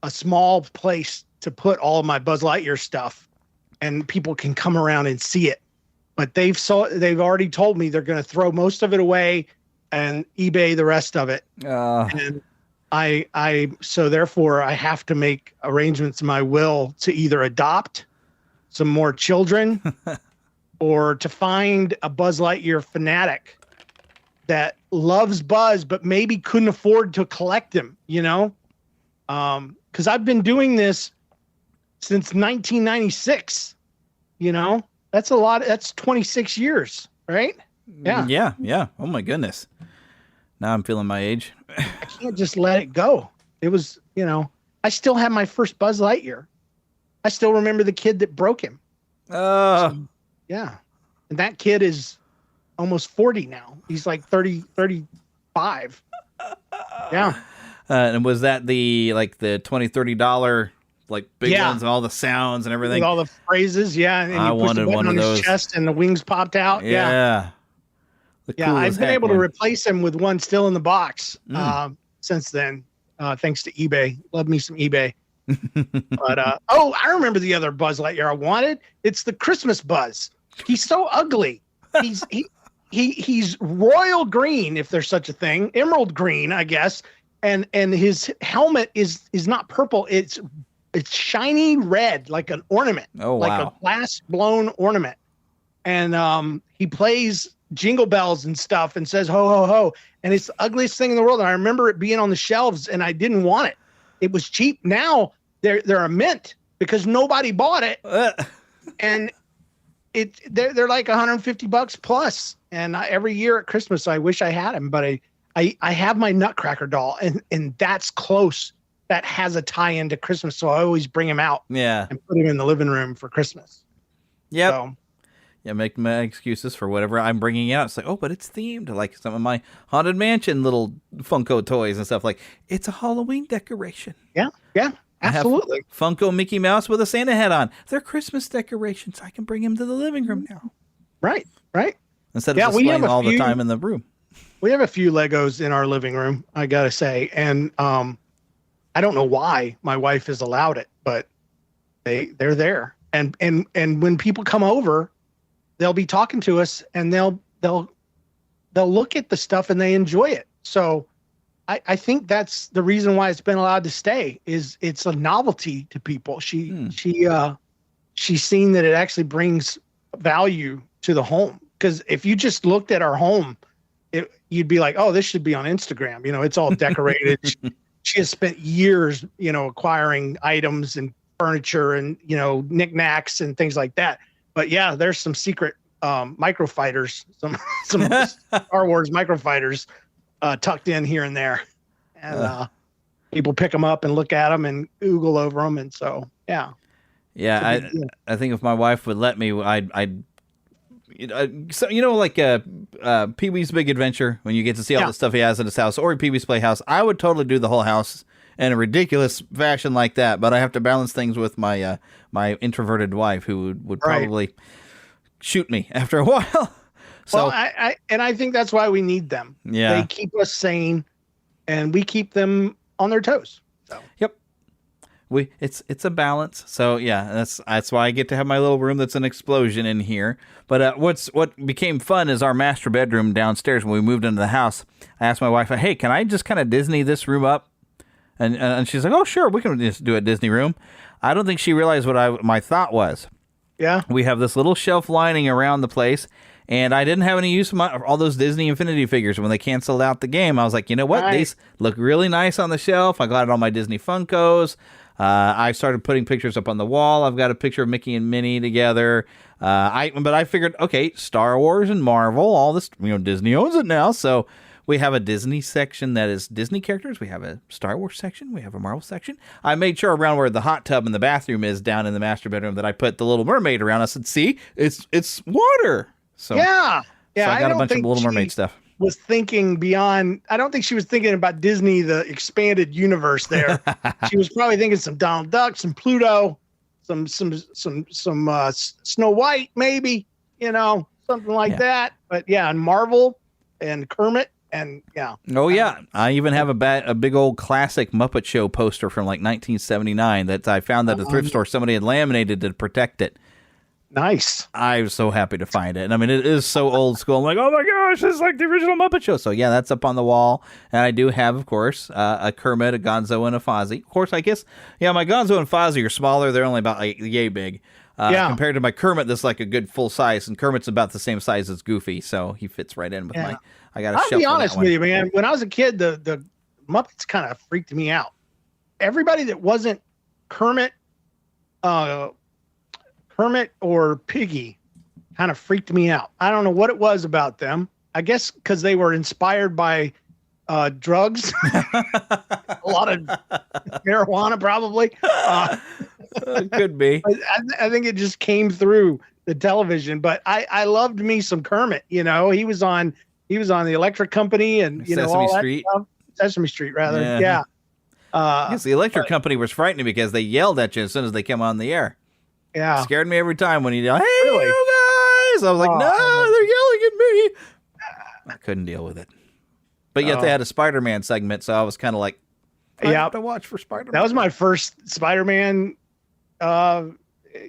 Speaker 1: a small place to put all of my Buzz Lightyear stuff, and people can come around and see it. But they've already told me they're going to throw most of it away and eBay the rest of it. And so therefore I have to make arrangements in my will to either adopt some more children or to find a Buzz Lightyear fanatic that loves Buzz, but maybe couldn't afford to collect him, because I've been doing this since 1996, that's a lot. That's 26 years, right? Yeah.
Speaker 7: Yeah. Oh my goodness. Now I'm feeling my age.
Speaker 1: I can't just let it go. It was, I still have my first Buzz Lightyear. I still remember the kid that broke him. So, yeah. And that kid is almost 40 now. He's like 35. Yeah.
Speaker 7: And was that the $20, $30 big ones and all the sounds and everything?
Speaker 1: With all the phrases, yeah. And
Speaker 7: I wanted one of those.
Speaker 1: His chest and the wings popped out.
Speaker 7: Yeah.
Speaker 1: I've been able to replace him with one still in the box since then, thanks to eBay. Love me some eBay. But I remember the other Buzz Lightyear I wanted. It's the Christmas Buzz. He's so ugly. He's royal green, if there's such a thing, emerald green, I guess. And his helmet is not purple. It's shiny red, like an ornament, like a glass blown ornament. And he plays jingle bells and stuff and says ho ho ho, and it's the ugliest thing in the world. And I remember it being on the shelves, and I didn't want it. It was cheap. Now they're a mint because nobody bought it, and they're like $150 plus. And every year at Christmas, I wish I had him, but I have my Nutcracker doll, and that's close. That has a tie into Christmas, so I always bring him out, and put him in the living room for Christmas.
Speaker 7: Yep. So, yeah, make my excuses for whatever I'm bringing out. It's like, but it's themed, like some of my Haunted Mansion little Funko toys and stuff. Like, it's a Halloween decoration.
Speaker 1: Yeah. Absolutely.
Speaker 7: I have Funko Mickey Mouse with a Santa hat on. They're Christmas decorations. I can bring him to the living room now.
Speaker 1: Right.
Speaker 7: Instead of displaying all the time in the room.
Speaker 1: We have a few Legos in our living room, I got to say. And I don't know why my wife has allowed it, but they're there. And when people come over, they'll be talking to us and they'll look at the stuff and they enjoy it. So I think that's the reason why it's been allowed to stay, is it's a novelty to people. She's seen that it actually brings value to the home. Because if you just looked at our home, you'd be like, oh, this should be on Instagram. It's all decorated. She has spent years, acquiring items and furniture and, knickknacks and things like that. But yeah, there's some secret microfighters, some Star Wars microfighters tucked in here and there. And people pick them up and look at them and oogle over them. And so, yeah.
Speaker 7: Yeah, I think if my wife would let me, I'd like Pee-wee's Big Adventure, when you get to see all the stuff he has in his house, or Pee-wee's Playhouse, I would totally do the whole house in a ridiculous fashion like that. But I have to balance things with my my introverted wife, who would probably shoot me after a while. So,
Speaker 1: well, I think that's why we need them.
Speaker 7: Yeah,
Speaker 1: they keep us sane, and we keep them on their toes. So.
Speaker 7: Yep. It's a balance. So yeah, that's why I get to have my little room that's an explosion in here. But what became fun is our master bedroom downstairs. When we moved into the house, I asked my wife, "Hey, can I just kind of Disney this room up?" And she's like, "Oh, sure, we can just do a Disney room." I don't think she realized what my thought was.
Speaker 1: Yeah,
Speaker 7: we have this little shelf lining around the place. And I didn't have any use for all those Disney Infinity figures. When they canceled out the game, I was like, you know what? These look really nice on the shelf. I got all my Disney Funkos. I started putting pictures up on the wall. I've got a picture of Mickey and Minnie together. But I figured, okay, Star Wars and Marvel, all this, Disney owns it now. So we have a Disney section that is Disney characters. We have a Star Wars section. We have a Marvel section. I made sure around where the hot tub in the bathroom is down in the master bedroom that I put the Little Mermaid around. I said, see, it's water. So
Speaker 1: yeah.
Speaker 7: So I got a bunch of Little Mermaid stuff.
Speaker 1: Was thinking beyond. I don't think she was thinking about Disney, the expanded universe there. She was probably thinking some Donald Duck, some Pluto, some Snow White, maybe, something like that. But yeah, and Marvel and Kermit and yeah.
Speaker 7: Oh yeah, I even have a big old classic Muppet Show poster from like 1979 that I found at a thrift store. Somebody had laminated to protect it.
Speaker 1: Nice.
Speaker 7: I was so happy to find it. And I mean, it is so old school. I'm like, oh my gosh, it's like the original Muppet Show. So yeah, that's up on the wall. And I do have, of course, a Kermit, a Gonzo, and a Fozzie. Of course, I guess, yeah, my Gonzo and Fozzie are smaller. They're only about yay big. Compared to my Kermit, that's like a good full size. And Kermit's about the same size as Goofy. So he fits right in with my, I got a shelf.
Speaker 1: I'll be honest with you, man. When I was a kid, the Muppets kind of freaked me out. Everybody that wasn't Kermit or Piggy kind of freaked me out. I don't know what it was about them. I guess because they were inspired by drugs, a lot of marijuana, probably.
Speaker 7: Could be.
Speaker 1: I think it just came through the television. But I loved me some Kermit. He was on the Electric Company and
Speaker 7: Sesame Street.
Speaker 1: Sesame Street, rather. Yeah.
Speaker 7: Yes, the Electric Company was frightening because they yelled at you as soon as they came on the air.
Speaker 1: Yeah.
Speaker 7: It scared me every time when you yell, hey, you guys. I was like, no, they're yelling at me. I couldn't deal with it. But yet they had a Spider-Man segment, so I was kind of like, I have to watch for Spider-Man.
Speaker 1: That was my first Spider-Man,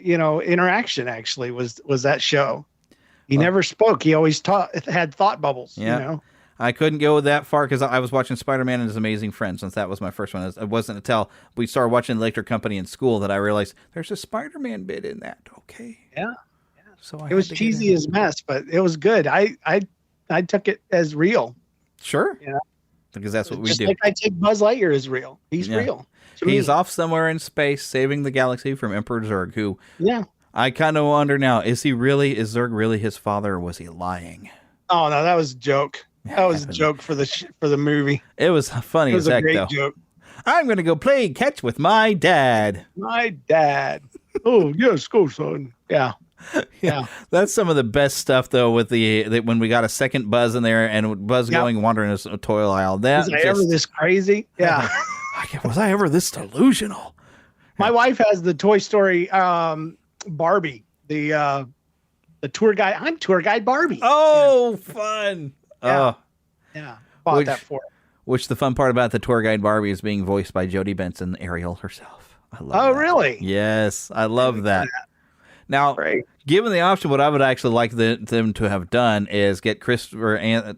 Speaker 1: interaction, actually, was that show. He never spoke. He always had thought bubbles,
Speaker 7: I couldn't go that far because I was watching Spider-Man and His Amazing Friends, since that was my first one. It wasn't until we started watching Electric Company in school that I realized there's a Spider-Man bit in that. Okay.
Speaker 1: Yeah.
Speaker 7: So
Speaker 1: it was cheesy as mess, but it was good. I took it as real.
Speaker 7: Sure. Because that's what we do.
Speaker 1: Like I take Buzz Lightyear as real. He's real.
Speaker 7: He's off somewhere in space saving the galaxy from Emperor Zurg, who I kind of wonder now, is Zurg really his father, or was he lying?
Speaker 1: Oh, no, that was a joke. That was a joke for the movie.
Speaker 7: It was funny as heck, though. It was a great joke. I'm going to go play catch with my dad.
Speaker 1: My dad. Oh, yes, go, son. Yeah. Yeah.
Speaker 7: That's some of the best stuff, though, with when we got a second Buzz in there and Buzz wandering his toil aisle.
Speaker 1: Was I ever this crazy? Yeah.
Speaker 7: Was I ever this delusional?
Speaker 1: My wife has the Toy Story Barbie, the tour guide. I'm tour guide Barbie.
Speaker 7: Oh, fun.
Speaker 1: Yeah. Yeah. Bought that for her.
Speaker 7: Which the fun part about the tour guide Barbie is being voiced by Jodie Benson, Ariel herself. I love
Speaker 1: Oh,
Speaker 7: that.
Speaker 1: really?
Speaker 7: Yes, I love that. Now, given the option, what I would actually like them to have done is get Chris Anthony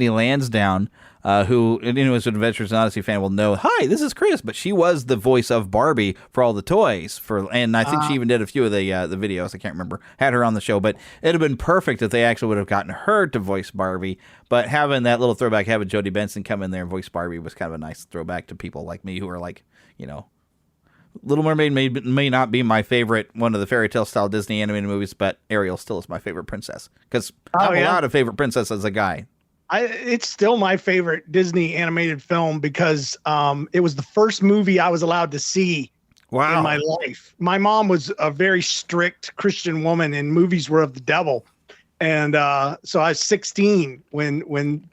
Speaker 7: Lansdowne, who anyone who's an Adventures in Odyssey fan will know. Hi, this is Chris, but she was the voice of Barbie for all the toys and I think she even did a few of the videos. I can't remember. Had her on the show, but it'd have been perfect if they actually would have gotten her to voice Barbie. But having that little throwback, having Jodie Benson come in there and voice Barbie was kind of a nice throwback to people like me who are like, Little Mermaid may not be my favorite one of the fairy tale style Disney animated movies, but Ariel still is my favorite princess because I have a lot of favorite princesses as a guy.
Speaker 1: It's still my favorite Disney animated film because it was the first movie I was allowed to see in my life. My mom was a very strict Christian woman, and movies were of the devil. And so I was 16 when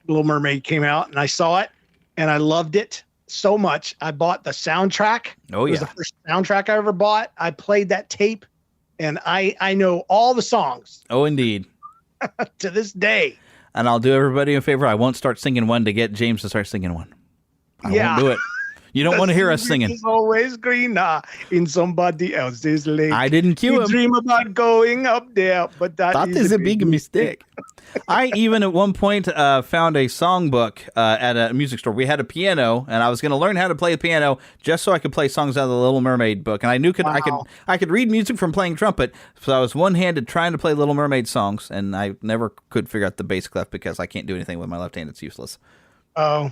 Speaker 1: Little Mermaid came out, and I saw it, and I loved it so much. I bought the soundtrack.
Speaker 7: Oh, yeah.
Speaker 1: It was the first soundtrack I ever bought. I played that tape, and I know all the songs.
Speaker 7: Oh, indeed.
Speaker 1: To this day.
Speaker 7: And I'll do everybody a favor. I won't start singing one to get James to start singing one. I won't do it. You don't want to hear us singing.
Speaker 1: It's always greener in somebody else's lake.
Speaker 7: I didn't cue him.
Speaker 1: You dream about going up there, but that
Speaker 7: is a big mistake. I even at one point found a songbook at a music store. We had a piano, and I was going to learn how to play the piano just so I could play songs out of the Little Mermaid book. And I knew I could read music from playing trumpet, so I was one-handed trying to play Little Mermaid songs, and I never could figure out the bass clef because I can't do anything with my left hand. It's useless.
Speaker 1: Oh.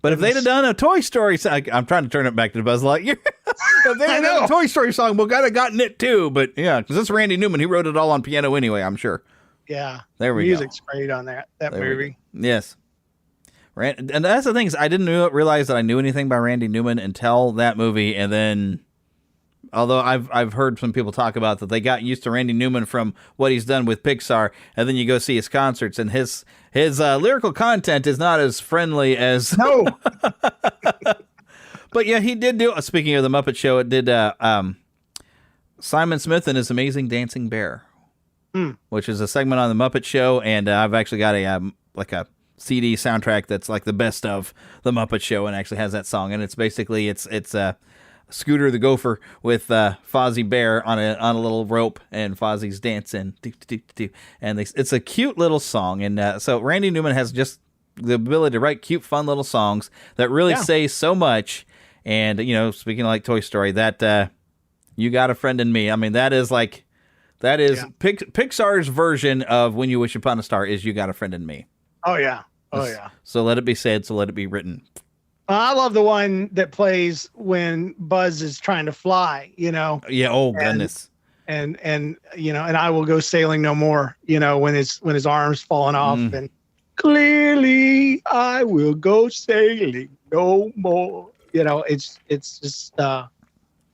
Speaker 7: But if they'd have done a Toy Story song, I'm trying to turn it back to Buzz Lightyear. If they had done a Toy Story song, we'll kind of gotten it too. But yeah, because it's Randy Newman. He wrote it all on piano anyway, I'm sure.
Speaker 1: Yeah.
Speaker 7: There we
Speaker 1: go. Music's great on that movie.
Speaker 7: Yes. And that's the thing is I didn't realize that I knew anything by Randy Newman until that movie. And then, although I've heard some people talk about that they got used to Randy Newman from what he's done with Pixar, and then you go see his concerts, and his lyrical content is not as friendly as
Speaker 1: no.
Speaker 7: But yeah, he did do. Speaking of the Muppet Show, it did Simon Smith and His Amazing Dancing Bear, which is a segment on the Muppet Show, and I've actually got a CD soundtrack that's like the best of the Muppet Show, and actually has that song, and it's basically it's Scooter the Gopher with Fozzie Bear on a little rope, and Fozzie's dancing, and it's a cute little song. And so Randy Newman has just the ability to write cute, fun little songs that really say so much. And speaking of like Toy Story, that You Got a Friend in Me. I mean, that is Pixar's version of When You Wish Upon a Star is You Got a Friend in Me.
Speaker 1: Oh yeah, oh yeah.
Speaker 7: So let it be said, so let it be written.
Speaker 1: I love the one that plays when Buzz is trying to fly, Yeah.
Speaker 7: Oh, goodness.
Speaker 1: And I will go sailing no more, when his arm's falling off, and clearly I will go sailing no more. It's just,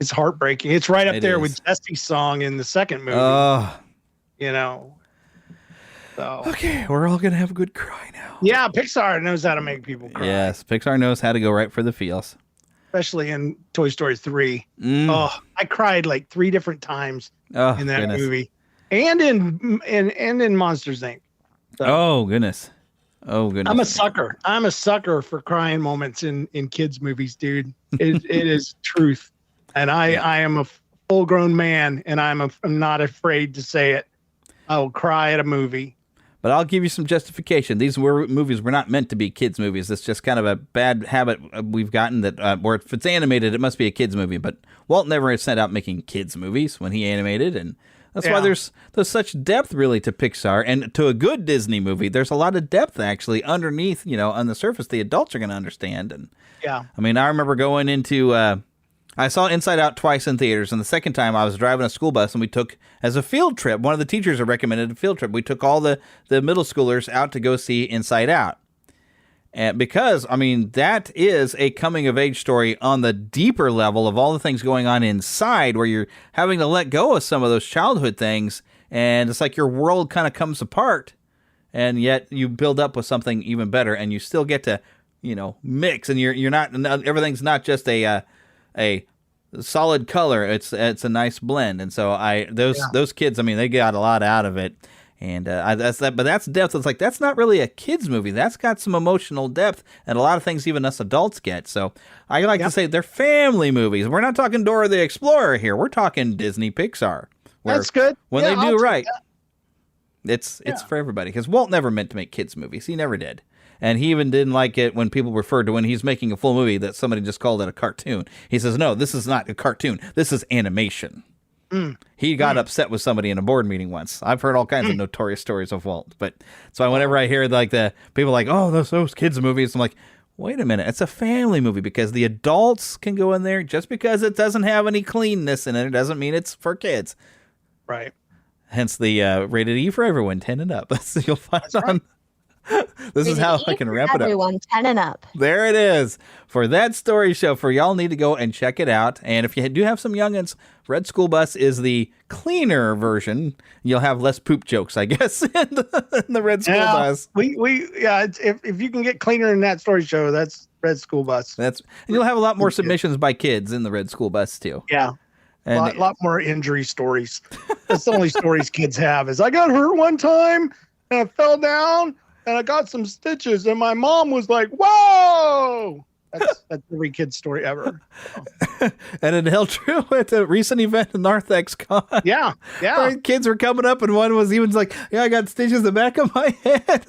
Speaker 1: it's heartbreaking. It's right up there with Jesse's song in the second movie. So.
Speaker 7: Okay, we're all going to have a good cry now.
Speaker 1: Yeah, Pixar knows how to make people cry.
Speaker 7: Yes, Pixar knows how to go right for the feels.
Speaker 1: Especially in Toy Story 3. Oh, I cried like 3 different times in that movie. And in Monsters, Inc. So,
Speaker 7: oh, goodness.
Speaker 1: I'm a sucker for crying moments in kids' movies, dude. It is truth. And I am a full-grown man, and I'm not afraid to say it. I will cry at a movie.
Speaker 7: But I'll give you some justification. These movies were not meant to be kids' movies. It's just kind of a bad habit we've gotten that where if it's animated, it must be a kids' movie. But Walt never set out making kids' movies when he animated, and that's why there's such depth really to Pixar. And to a good Disney movie, there's a lot of depth actually underneath, on the surface the adults are going to understand. And
Speaker 1: yeah,
Speaker 7: I mean, I remember going into I saw Inside Out twice in theaters, and the second time I was driving a school bus, and we took, as a field trip, one of the teachers had recommended a field trip. We took all the middle schoolers out to go see Inside Out. And because, I mean, that is a coming-of-age story on the deeper level of all the things going on inside, where you're having to let go of some of those childhood things, and it's like your world kind of comes apart, and yet you build up with something even better, and you still get to, mix, and you're not, everything's not just a a solid color. It's a nice blend, and so those kids, I mean, they got a lot out of it. And that's that, but that's depth. It's like that's not really a kids movie. That's got some emotional depth and a lot of things even us adults get. So I like to say they're family movies. We're not talking Dora the Explorer here. We're talking Disney Pixar.
Speaker 1: That's good.
Speaker 7: When they do right, it's for everybody. Because Walt never meant to make kids movies. He never did. And he even didn't like it when people referred to when he's making a full movie that somebody just called it a cartoon. He says, no, this is not a cartoon. This is animation. He got upset with somebody in a board meeting once. I've heard all kinds of notorious stories of Walt. But so whenever I hear like the people like, oh, those kids movies, I'm like, wait a minute, it's a family movie because the adults can go in there. Just because it doesn't have any cleanness in it doesn't mean it's for kids.
Speaker 1: Right.
Speaker 7: Hence the rated E for everyone, 10 and up. You'll find on. This is how I can wrap it up.
Speaker 2: Everyone, 10 and up.
Speaker 7: There it is for That Story Show. For y'all need to go and check it out. And if you do have some youngins, Red School Bus is the cleaner version. You'll have less poop jokes, I guess, in the Red School Bus.
Speaker 1: If you can get cleaner in That Story Show, that's Red School Bus.
Speaker 7: And you'll have a lot more submissions by kids in the Red School Bus too.
Speaker 1: Yeah. And a lot more injury stories. That's the only stories kids have is I got hurt one time and I fell down and I got some stitches and my mom was like, whoa. That's every kid's story ever. So.
Speaker 7: And it held true at a recent event in Narthex Con.
Speaker 1: Yeah.
Speaker 7: Where kids were coming up and one was even like, yeah, I got stitches in the back of my head.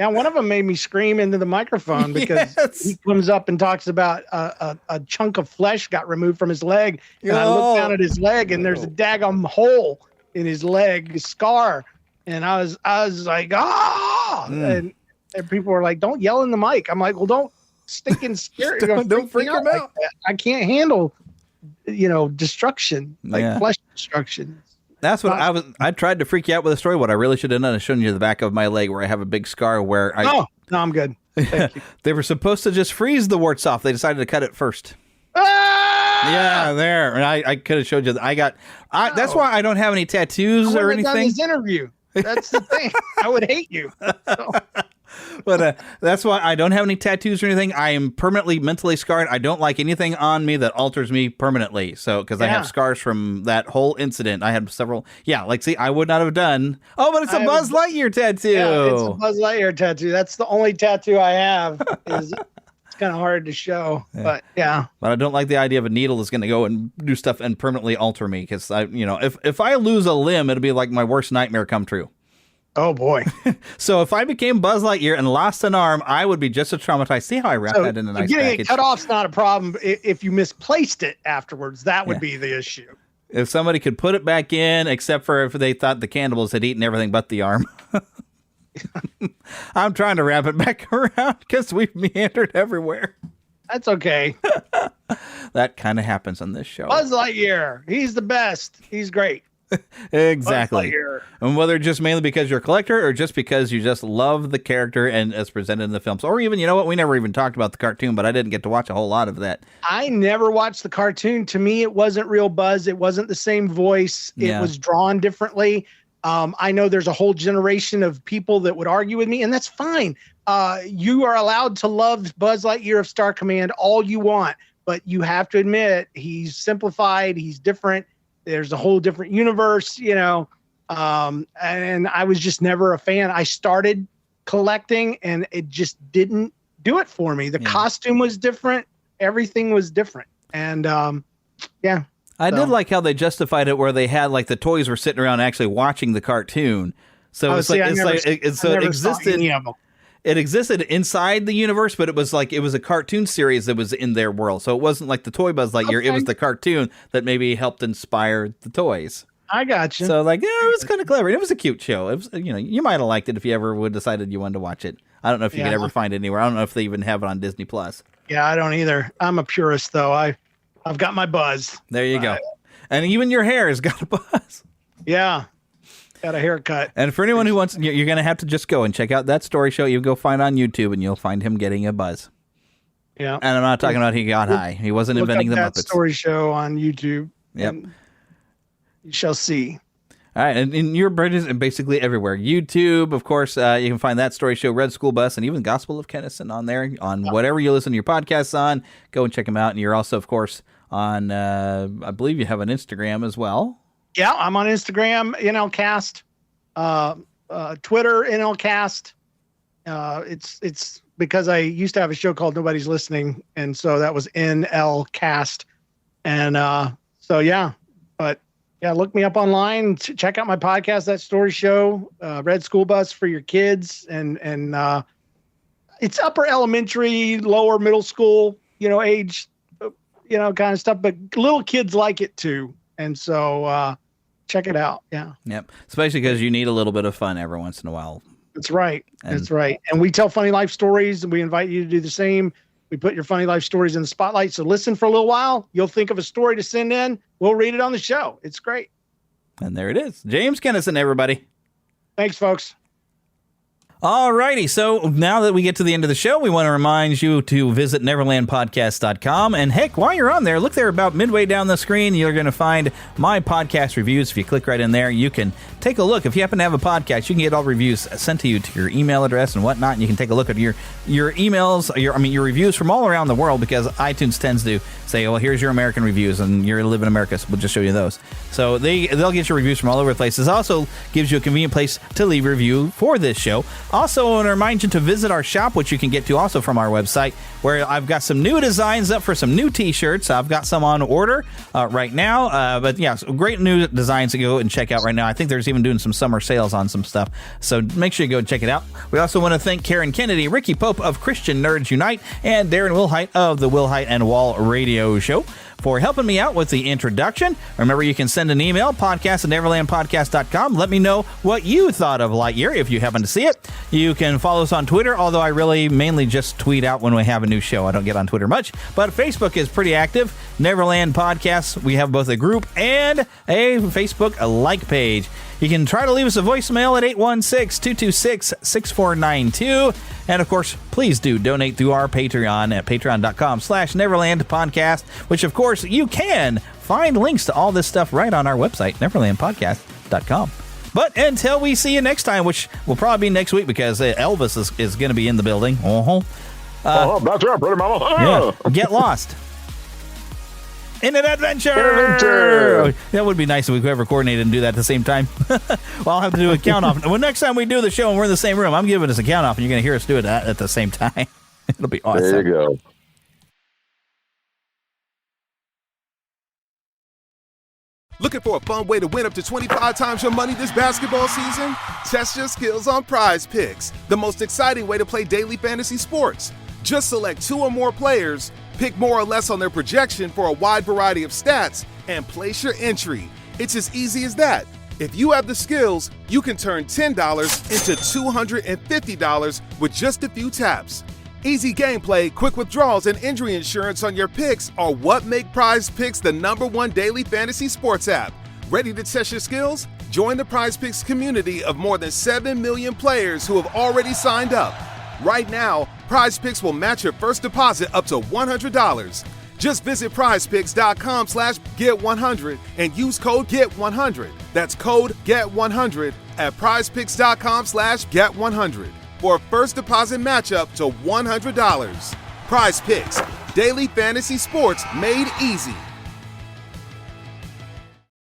Speaker 1: Yeah, one of them made me scream into the microphone because he comes up and talks about a chunk of flesh got removed from his leg. And I look down at his leg and there's a daggum hole in his leg, a scar. And I was like, and people were like, don't yell in the mic. I'm like, well, don't stinking scare.
Speaker 7: don't freak him out.
Speaker 1: Like I can't handle, destruction, like flesh destruction.
Speaker 7: That's what I tried to freak you out with a story. What I really should have done is shown you the back of my leg where I have a big scar where
Speaker 1: no, I'm good. Thank you.
Speaker 7: They were supposed to just freeze the warts off. They decided to cut it first. Yeah, there. And I could have showed you. That's why I don't have any tattoos or anything.
Speaker 1: Done this interview. That's the thing. I would hate you. So.
Speaker 7: But that's why I don't have any tattoos or anything. I am permanently mentally scarred. I don't like anything on me that alters me permanently. So, because I have scars from that whole incident. I had several. Yeah, see, I would not have done. Oh, but it's a Buzz Lightyear tattoo.
Speaker 1: Yeah, it's a Buzz Lightyear tattoo. That's the only tattoo I have. It's kind of hard to show, but yeah. But
Speaker 7: I don't like the idea of a needle that's going to go and do stuff and permanently alter me. Because if I lose a limb, it'll be like my worst nightmare come true.
Speaker 1: Oh, boy.
Speaker 7: So if I became Buzz Lightyear and lost an arm, I would be just as traumatized. See how I wrap that in a nice
Speaker 1: getting
Speaker 7: package?
Speaker 1: It cut off's not a problem. If you misplaced it afterwards, that would be the issue.
Speaker 7: If somebody could put it back in, except for if they thought the cannibals had eaten everything but the arm. I'm trying to wrap it back around because we've meandered everywhere.
Speaker 1: That's okay.
Speaker 7: That kind of happens on this show.
Speaker 1: Buzz Lightyear. He's the best. He's great.
Speaker 7: Exactly. And whether just mainly because you're a collector or just because you just love the character and as presented in the films, or even, we never even talked about the cartoon, but I didn't get to watch a whole lot of that.
Speaker 1: I never watched the cartoon. To me, it wasn't real Buzz. It wasn't the same voice. It was drawn differently. I know there's a whole generation of people that would argue with me, and that's fine. You are allowed to love Buzz Lightyear of Star Command all you want, but you have to admit he's simplified. He's different. There's a whole different universe, and I was just never a fan. I started collecting and it just didn't do it for me. The costume was different. Everything was different. And
Speaker 7: I did like how they justified it where they had like the toys were sitting around actually watching the cartoon. So it existed. It existed inside the universe, but it was a cartoon series that was in their world. So it wasn't like the toy Buzz Lightyear. Okay. It was the cartoon that maybe helped inspire the toys.
Speaker 1: I got you.
Speaker 7: So it was kind of clever. It was a cute show. It was, you might have liked it if you ever would decided you wanted to watch it. I don't know if you could ever find it anywhere. I don't know if they even have it on Disney Plus.
Speaker 1: Yeah, I don't either. I'm a purist though. I've got my Buzz.
Speaker 7: There you go. And even your hair has got a Buzz.
Speaker 1: Yeah. Got a haircut.
Speaker 7: And for anyone who wants, you're going to have to just go and check out That Story Show. You go find on YouTube and you'll find him getting a buzz.
Speaker 1: Yeah.
Speaker 7: And I'm not talking about he got high. He wasn't inventing the Muppets.
Speaker 1: That Story Show on YouTube.
Speaker 7: Yep.
Speaker 1: You shall see.
Speaker 7: All right, and your bird is basically everywhere. YouTube, of course, you can find That Story Show, Red School Bus, and even Gospel of Kennison on there, on whatever you listen to your podcasts on. Go and check them out. And you're also, of course, on, I believe you have an Instagram as well.
Speaker 1: Yeah, I'm on Instagram, NLCast, Twitter, NLCast. It's because I used to have a show called Nobody's Listening, and so that was NLCast. And so, yeah, but yeah, look me up online. Check out my podcast, That Story Show, Red School Bus for your kids, and it's upper elementary, lower middle school, age, kind of stuff. But little kids like it too, and so check it out. Yeah.
Speaker 7: Yep. Especially because you need a little bit of fun every once in a while.
Speaker 1: That's right. That's right. And we tell funny life stories, and we invite you to do the same. We put your funny life stories in the spotlight. So listen for a little while. You'll think of a story to send in. We'll read it on the show. It's great.
Speaker 7: And there it is. James Kennison, everybody.
Speaker 1: Thanks, folks.
Speaker 7: All righty. So now that we get to the end of the show, we want to remind you to visit neverlandpodcast.com. And heck, while you're on there, look there about midway down the screen. You're going to find my podcast reviews. If you click right in there, you can take a look. If you happen to have a podcast, you can get all reviews sent to you to your email address and whatnot. And you can take a look at your emails, your reviews from all around the world, because iTunes tends to say, well, here's your American reviews, and you live in America, so we'll just show you those. So they'll get your reviews from all over the place. It also gives you a convenient place to leave a review for this show. Also, I want to remind you to visit our shop, which you can get to also from our website, where I've got some new designs up for some new T-shirts. I've got some on order right now. But yeah, so great new designs to go and check out right now. I think there's even doing some summer sales on some stuff. So make sure you go and check it out. We also want to thank Karen Kennedy, Ricky Pope of Christian Nerds Unite, and Darren Wilhite of the Wilhite and Wall Radio Show for helping me out with the introduction. Remember, you can send an email, podcast@neverlandpodcast.com. Let me know what you thought of Lightyear if you happen to see it. You can follow us on Twitter, although I really mainly just tweet out when we have a new show. I don't get on Twitter much, but Facebook is pretty active. Neverland Podcasts, we have both a group and a Facebook like page. You can try to leave us a voicemail at 816-226-6492. And of course, please do donate through our Patreon at patreon.com/NeverlandPodcast, which of course you can find links to all this stuff right on our website, neverlandpodcast.com. But until we see you next time, which will probably be next week because Elvis is going to be in the building.
Speaker 4: That's right, pretty mama.
Speaker 7: Yeah, get lost. In an adventure! That would be nice if we could ever coordinate and do that at the same time. Well, I'll have to do a count off. Well, next time we do the show and we're in the same room, I'm giving us a count off, and you're going to hear us do it at the same time. It'll be awesome.
Speaker 4: There you go.
Speaker 2: Looking for a fun way to win up to 25 times your money this basketball season? Test your skills on Prize Picks, the most exciting way to play daily fantasy sports. Just select 2 or more players, pick more or less on their projection for a wide variety of stats, and place your entry. It's as easy as that. If you have the skills, you can turn $10 into $250 with just a few taps. Easy gameplay, quick withdrawals, and injury insurance on your picks are what make Prize Picks the #1 daily fantasy sports app. Ready to test your skills? Join the Prize Picks community of more than 7 million players who have already signed up. Right now, Prize Picks will match your first deposit up to $100. Just visit prizepicks.com/get100 and use code GET100. That's code GET100 at prizepicks.com/get100 for a first deposit matchup to $100. Prize Picks, daily fantasy sports made easy.